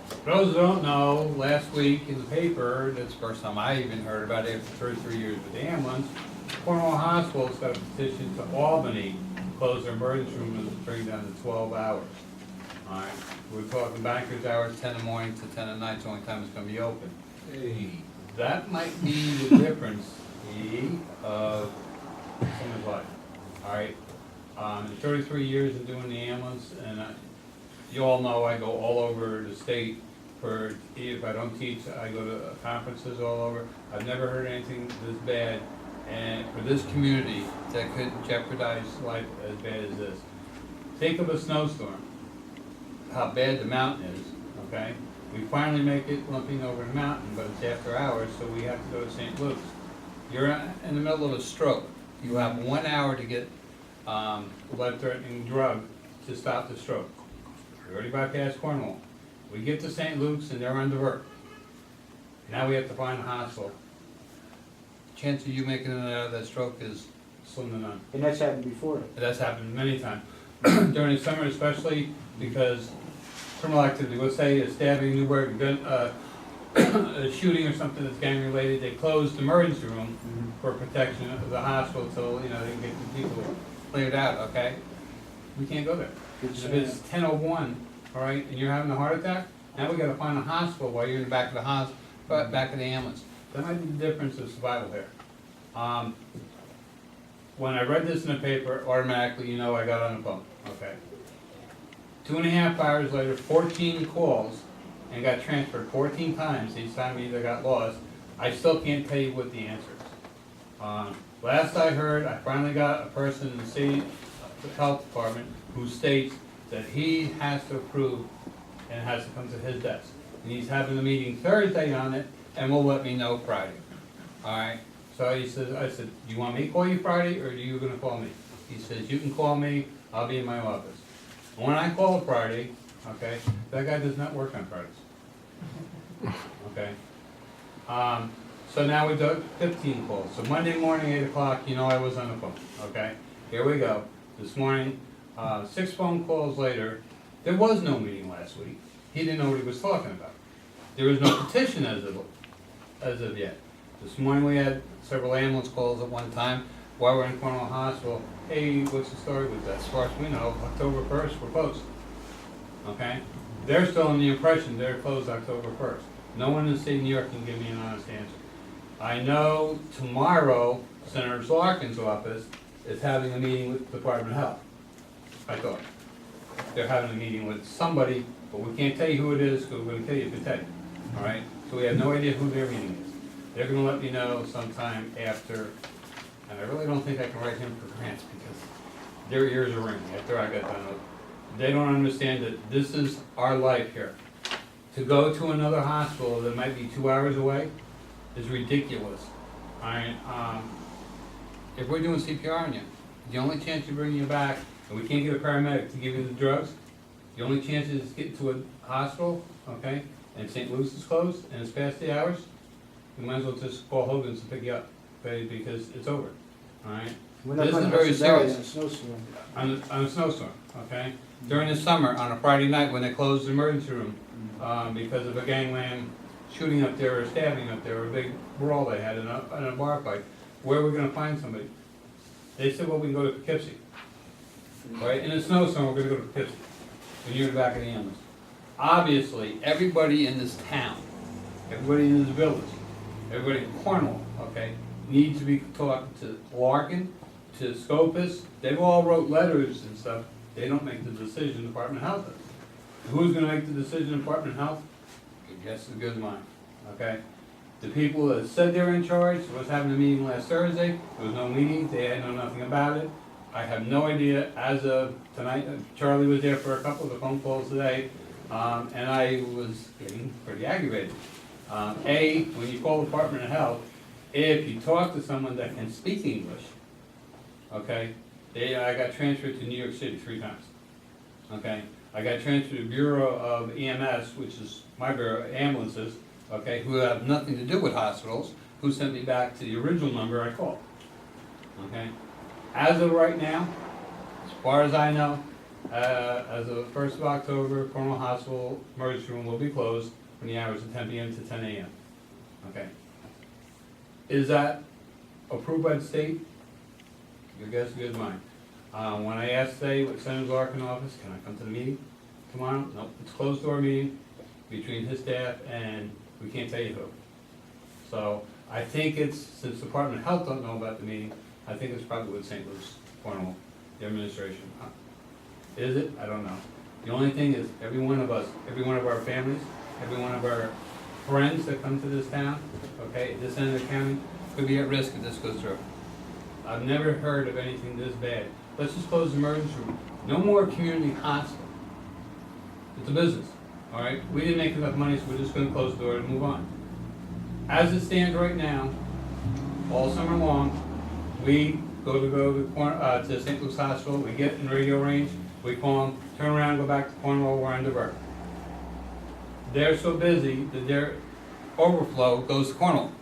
For those who don't know, last week in the paper, that's the first time I even heard about it after 33 years with the ambulance, Cornwall Hospital's got a petition to Albany to close their emergency room and bring it down to 12 hours. All right, we're talking bankers hours, 10 in the morning to 10 at night, the only time it's gonna be open. Hey. That might be the difference of someone's life, all right? In 33 years of doing the ambulance, and you all know I go all over the state for, if I don't teach, I go to conferences all over. I've never heard anything this bad, and for this community, that could jeopardize life as bad as this. Think of a snowstorm, how bad the mountain is, okay? We finally make it limping over the mountain, but it's after hours, so we have to go to St. Luke's. You're in the middle of a stroke. You have 1 hour to get a life-threatening drug to stop the stroke. We already bypassed Cornwall. We get to St. Luke's and they're on divert. Now we have to find a hospital. Chance of you making it out of that stroke is slim to none. And that's happened before. That's happened many times. During the summer especially, because criminal activity, let's say a stabbing, Newburgh, a shooting or something that's gang related, they close the emergency room for protection of the hospital till, they can get the people cleared out, okay? We can't go there. If it's 10:01, all right, and you're having a heart attack, now we gotta find a hospital while you're in the back of the back of the ambulance. That might be the difference of survival here. When I read this in the paper, automatically, I got on the phone, okay? 2.5 hours later, 14 calls, and got transferred 14 times. Each time we either got lost. I still can't tell you what the answer is. Last I heard, I finally got a person in the state health department who states that he has to approve and it has to come to his desk. And he's having a meeting Thursday on it, and will let me know Friday. All right. So I said, do you want me to call you Friday, or are you gonna call me? He says, you can call me. I'll be in my office. When I call Friday, okay, that guy does not work on Fridays. Okay. So now we do 15 calls. So Monday morning, 8 o'clock, I was on the phone. Okay. Here we go. This morning, 6 phone calls later, there was no meeting last week. He didn't know what he was talking about. There was no petition as of yet. This morning we had several ambulance calls at one time while we're in Cornwall Hospital. Hey, what's the story with that? As far as we know, October 1st, we're closed. Okay? They're still in the impression they're closed October 1st. No one in the state of New York can give me an honest answer. I know tomorrow, Senator Larkin's office is having a meeting with the Department of Health. I thought. They're having a meeting with somebody, but we can't tell you who it is, because we're going to tell you if we tell you. All right? So we have no idea who their meeting is. They're going to let me know sometime after, and I really don't think I can write him for grants, because their ears are ringing after I got done with it. They don't understand that this is our life here. To go to another hospital that might be 2 hours away is ridiculous. All right? If we're doing CPR on you, the only chance of bringing you back, and we can't get a paramedic to give you the drugs, the only chance is getting to a hospital, okay, and St. Louis is closed, and it's past the hours, you might as well just call Hogan's to pick you up, okay, because it's over, all right? We're not This going is to very Hudson Valley serious. in a snowstorm. On a snowstorm, okay? During the summer, on a Friday night, when they closed the emergency room, because of a gangland shooting up there or stabbing up there, or a big brawl they had in a bar fight, where are we gonna find somebody? They said, well, we can go to Poughkeepsie. Right, in a snowstorm, we're gonna go to Poughkeepsie, when you're in the back of the ambulance. Obviously, everybody in this town, everybody in this village, everybody in Cornwall, okay, needs to be talking to Larkin, to Scopus. They've all wrote letters and stuff. They don't make the decision, the Department of Health does. Who's gonna make the decision, Department of Health? Your guess is as good as mine, okay? The people that said they were in charge was having a meeting last Thursday, there was no meeting, they had known nothing about it. I have no idea, as of tonight, Charlie was there for a couple of the phone calls today, and I was getting pretty aggravated. When you call the Department of Health, if you talk to someone that can speak English, okay, I got transferred to New York City 3 times, okay? I got transferred to the Bureau of EMS, which is my bureau, ambulances, okay, who have nothing to do with hospitals, who sent me back to the original number I called, okay? As of right now, as far as I know, as of the 1st of October, Cornwall Hospital emergency room will be closed from the hours of 10 p.m. to 10 a.m., okay? Is that approved by the state? Your guess is good as mine. When I asked today with Senator Larkin's office, can I come to the meeting tomorrow? Nope, it's a closed door meeting between his staff and we can't tell you who. So I think it's, since the Department of Health don't know about the meeting, I think it's probably with St. Louis, Cornwall, the administration. Is it? I don't know. The only thing is, every one of us, every one of our families, every one of our friends that come to this town, okay, this end of the county, could be at risk if this goes through. I've never heard of anything this bad. Let's just close the emergency room. No more community hospital. It's a business, all right? We didn't make enough money, so we're just gonna close the door and move on. As it stands right now, all summer long, we go to St. Luke's Hospital, we get in radio range, we call them, turn around, go back to Cornwall, we're on divert. They're so busy that their overflow goes to Cornwall.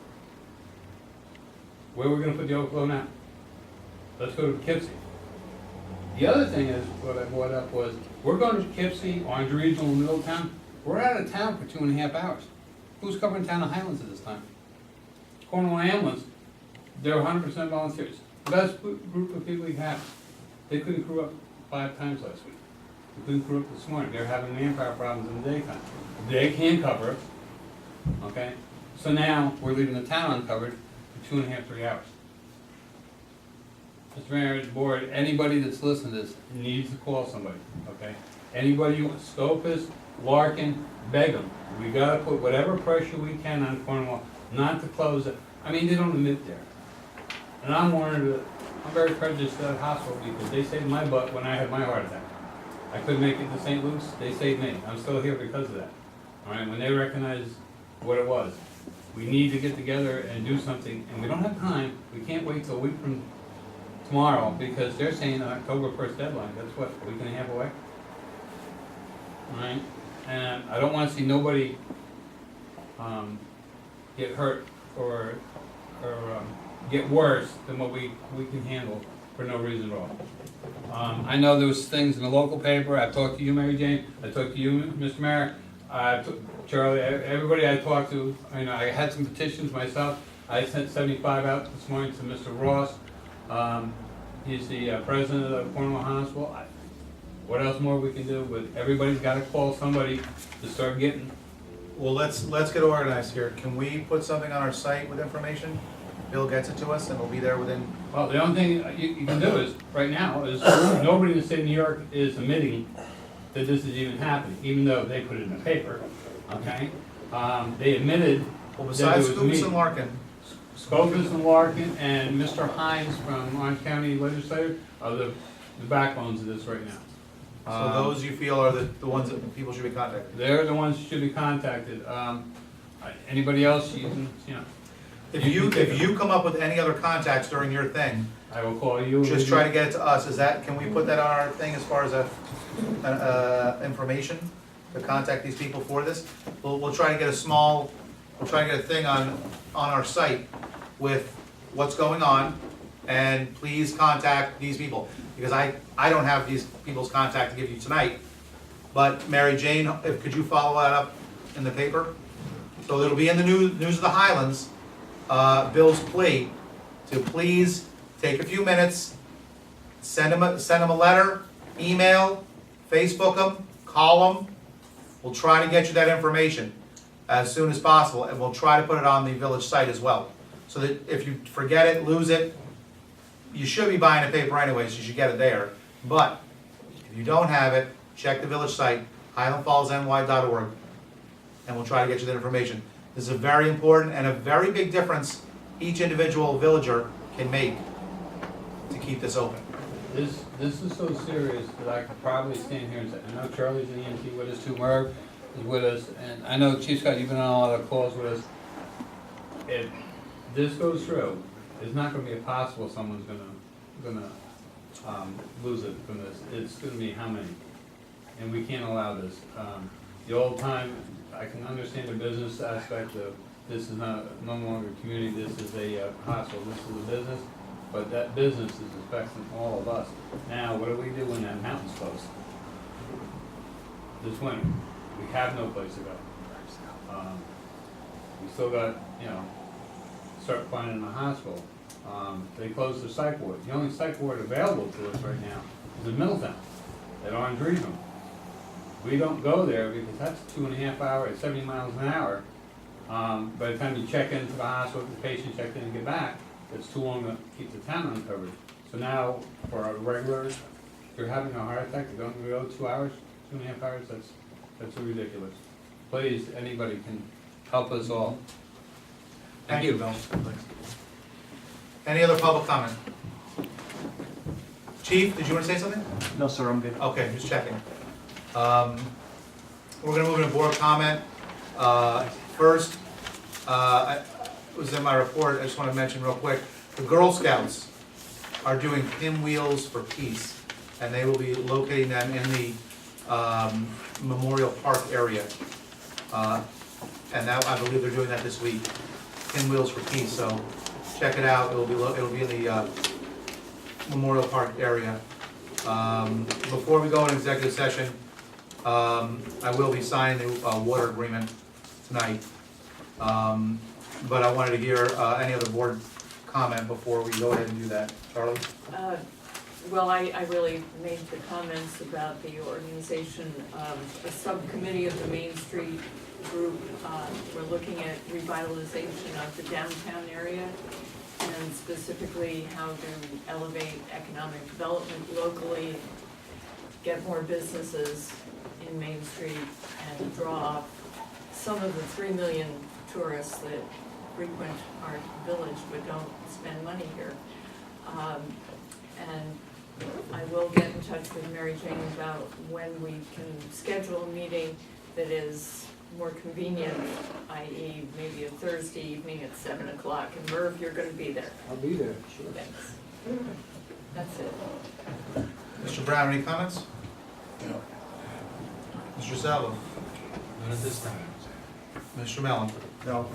Where are we gonna put the overflow now? Let's go to Poughkeepsie. The other thing is, what I brought up was, we're going to Poughkeepsie, Orange Regional, Middletown. We're out of town for 2.5 hours. Who's covering town of Highlands at this time? Cornwall Ambulance, they're 100% volunteers. Best group of people we have. They couldn't crew up 5 times last week. They couldn't crew up this morning. They're having manpower problems in the daytime. They can cover it, okay? So now, we're leaving the town uncovered for 2.5, 3 hours. Mr. Mayor, the board, anybody that's listening to this needs to call somebody, okay? Anybody you want, Scopus, Larkin, beg them. We gotta put whatever pressure we can on Cornwall not to close it. I mean, they don't admit there. And I'm very prejudiced to that hospital because they saved my butt when I had my heart attack. I couldn't make it to St. Luke's, they saved me. I'm still here because of that. All right, when they recognized what it was. We need to get together and do something, and we don't have time. We can't wait till a week from tomorrow, because they're saying an October 1st deadline. That's what, a week and a half away? Alright, and I don't wanna see nobody, get hurt or get worse than what we can handle for no reason at all. I know there was things in the local paper. I've talked to you, Mary Jane. I talked to you, Mr. Mayor. Charlie, everybody I talked to, I had some petitions myself. I sent 75 out this morning to Mr. Ross. He's the president of Cornwall Hospital. What else more we can do? But everybody's got to call somebody to start getting. Well, let's get organized here. Can we put something on our site with information? Bill gets it to us and we'll be there within. Well, the only thing you can do is, right now, is nobody in the state of New York is admitting that this is even happening, even though they put it in the paper, okay? They admitted Well, that besides there was a Scoops meeting. and Larkin, Scopus and Larkin and Mr. Hines from Orange County Legislature are the backbones of this right now. so those you feel are the ones that people should be contacted. They're the ones who should be contacted. Anybody else, you can, If you come up with any other contacts during your thing, I will call you. just try to get it to us. Can we put that on our thing as far as information to contact these people for this? We'll try to get a thing on our site with what's going on, and please contact these people. Because I don't have these people's contact to give you tonight, but Mary Jane, could you follow that up in the paper? So it'll be in the news of the Highlands, Bill's plea to please take a few minutes, send him a letter, email, Facebook them, call them. We'll try to get you that information as soon as possible, and we'll try to put it on the village site as well. So that if you forget it, lose it, you should be buying a paper anyways, you should get it there. But if you don't have it, check the village site, highlandfallsny.org, and we'll try to get you that information. This is a very important and a very big difference each individual villager can make to keep this open. This is so serious that I could probably stand here and say, I know Charlie's an EMT with us too, Merv is with us, and I know Chief Scott, you've been on a lot of calls with us. If this goes through, it's not gonna be impossible someone's gonna lose it from this. It's gonna be how many? And we can't allow this. The old time, I can understand the business aspect of this is no longer a community, this is a hospital, this is a business, but that business is affecting all of us. Now, what do we do when that mountain's closed? This winter, we have no place to go. We still got, start finding the hospital. They closed the psych ward. The only psych ward available to us right now is in Middletown, at Orange Regional. We don't go there because that's 2.5 hours, 70 miles an hour. By the time you check into the hospital, the patient checked in and get back, it's too long to keep the town uncovered. So now, for our regulars, if you're having a heart attack, you're going to go 2 hours, 2.5 hours, that's ridiculous. Please, anybody can help us all. Thank you, Bill. Any other public comment? Chief, did you want to say something? No, sir, I'm good. Okay, just checking. We're gonna move into board comment. First, it was in my report, I just wanna mention real quick, the Girl Scouts are doing pinwheels for peace, and they will be locating them in the Memorial Park area. And that, I believe they're doing that this week, pinwheels for peace, so check it out, it'll be in the Memorial Park area. Before we go into executive session, I will be signing the water agreement tonight. But I wanted to hear any other board comment before we go ahead and do that. Charlie? Well, I really made the comments about the organization of a subcommittee of the Main Street group. We're looking at revitalization of the downtown area and specifically how to elevate economic development locally, get more businesses in Main Street, and draw off some of the 3 million tourists that frequent our village but don't spend money here. And I will get in touch with Mary Jane about when we can schedule a meeting that is more convenient, i.e. maybe a Thursday evening at 7 o'clock. And Merv, you're gonna be there. I'll be there, sure. Thanks. That's it. Mr. Brown, any comments? No. Mr. Salvo? None at this time. Mr. Mellon? No.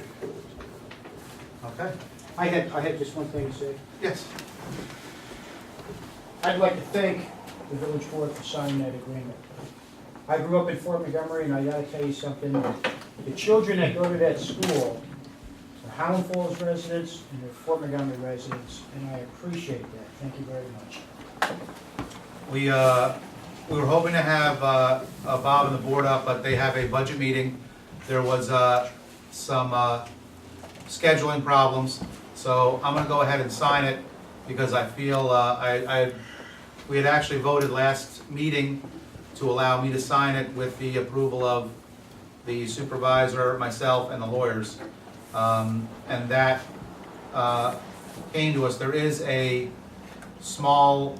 Okay. I had just one thing to say. Yes. I'd like to thank the village board for signing that agreement. I grew up in Fort Montgomery, and I gotta tell you something, the children that go to that school are Howland Falls residents and they're Fort Montgomery residents, and I appreciate that. Thank you very much. We were hoping to have Bob and the board up, but they have a budget meeting. There was some scheduling problems, so I'm gonna go ahead and sign it because I feel we had actually voted last meeting to allow me to sign it with the approval of the supervisor, myself, and the lawyers. And that came to us. There is a small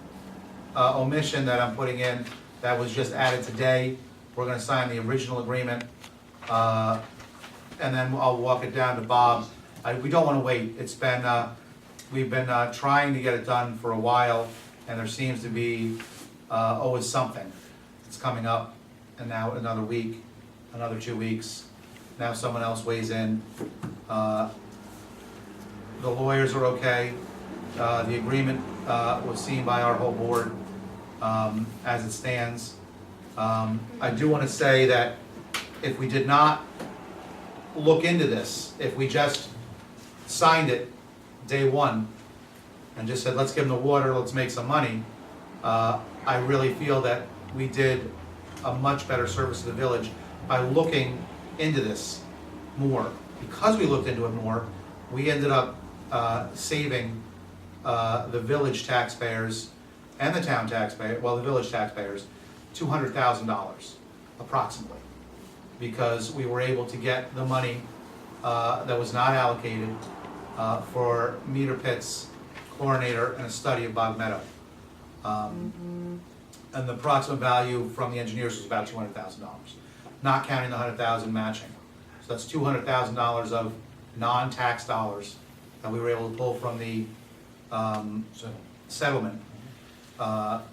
omission that I'm putting in that was just added today. We're gonna sign the original agreement, and then I'll walk it down to Bob. We don't wanna wait. It's been, we've been trying to get it done for a while, and there seems to be always something that's coming up, and now another week, another 2 weeks. Now someone else weighs in. The lawyers are okay. The agreement was seen by our whole board as it stands. I do want to say that if we did not look into this, if we just signed it day one and just said, let's give them the water, let's make some money, I really feel that we did a much better service to the village by looking into this more. Because we looked into it more, we ended up saving the village taxpayers and the town taxpayer, well, the village taxpayers, $200,000 approximately, because we were able to get the money that was not allocated for meter pits, chlorinator, and a study of bog meadow. And the approximate value from the engineers was about $200,000, not counting the $100,000 matching. So that's $200,000 of non-tax dollars that we were able to pull from the settlement. And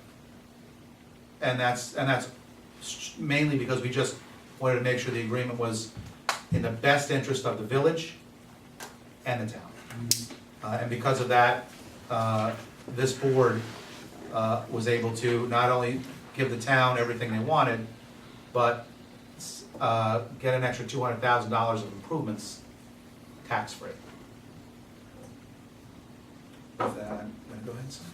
that's mainly because we just wanted to make sure the agreement was in the best interest of the village and the town. And because of that, this board was able to not only give the town everything they wanted, but get an extra $200,000 of improvements tax-free. With that, I'm gonna go ahead and sign.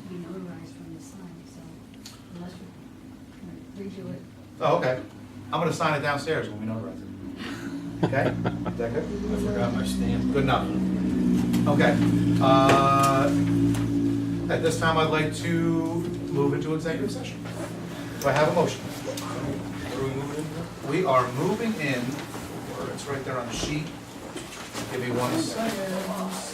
We notarized from the sign, so unless we redo it. Oh, okay. I'm gonna sign it downstairs when we notarize it. Okay? Is that good? I forgot my stamp. Good enough. Okay. At this time, I'd like to move into executive session. Do I have a motion? What are we moving into? We are moving in, or it's right there on the sheet. Give me 1 second.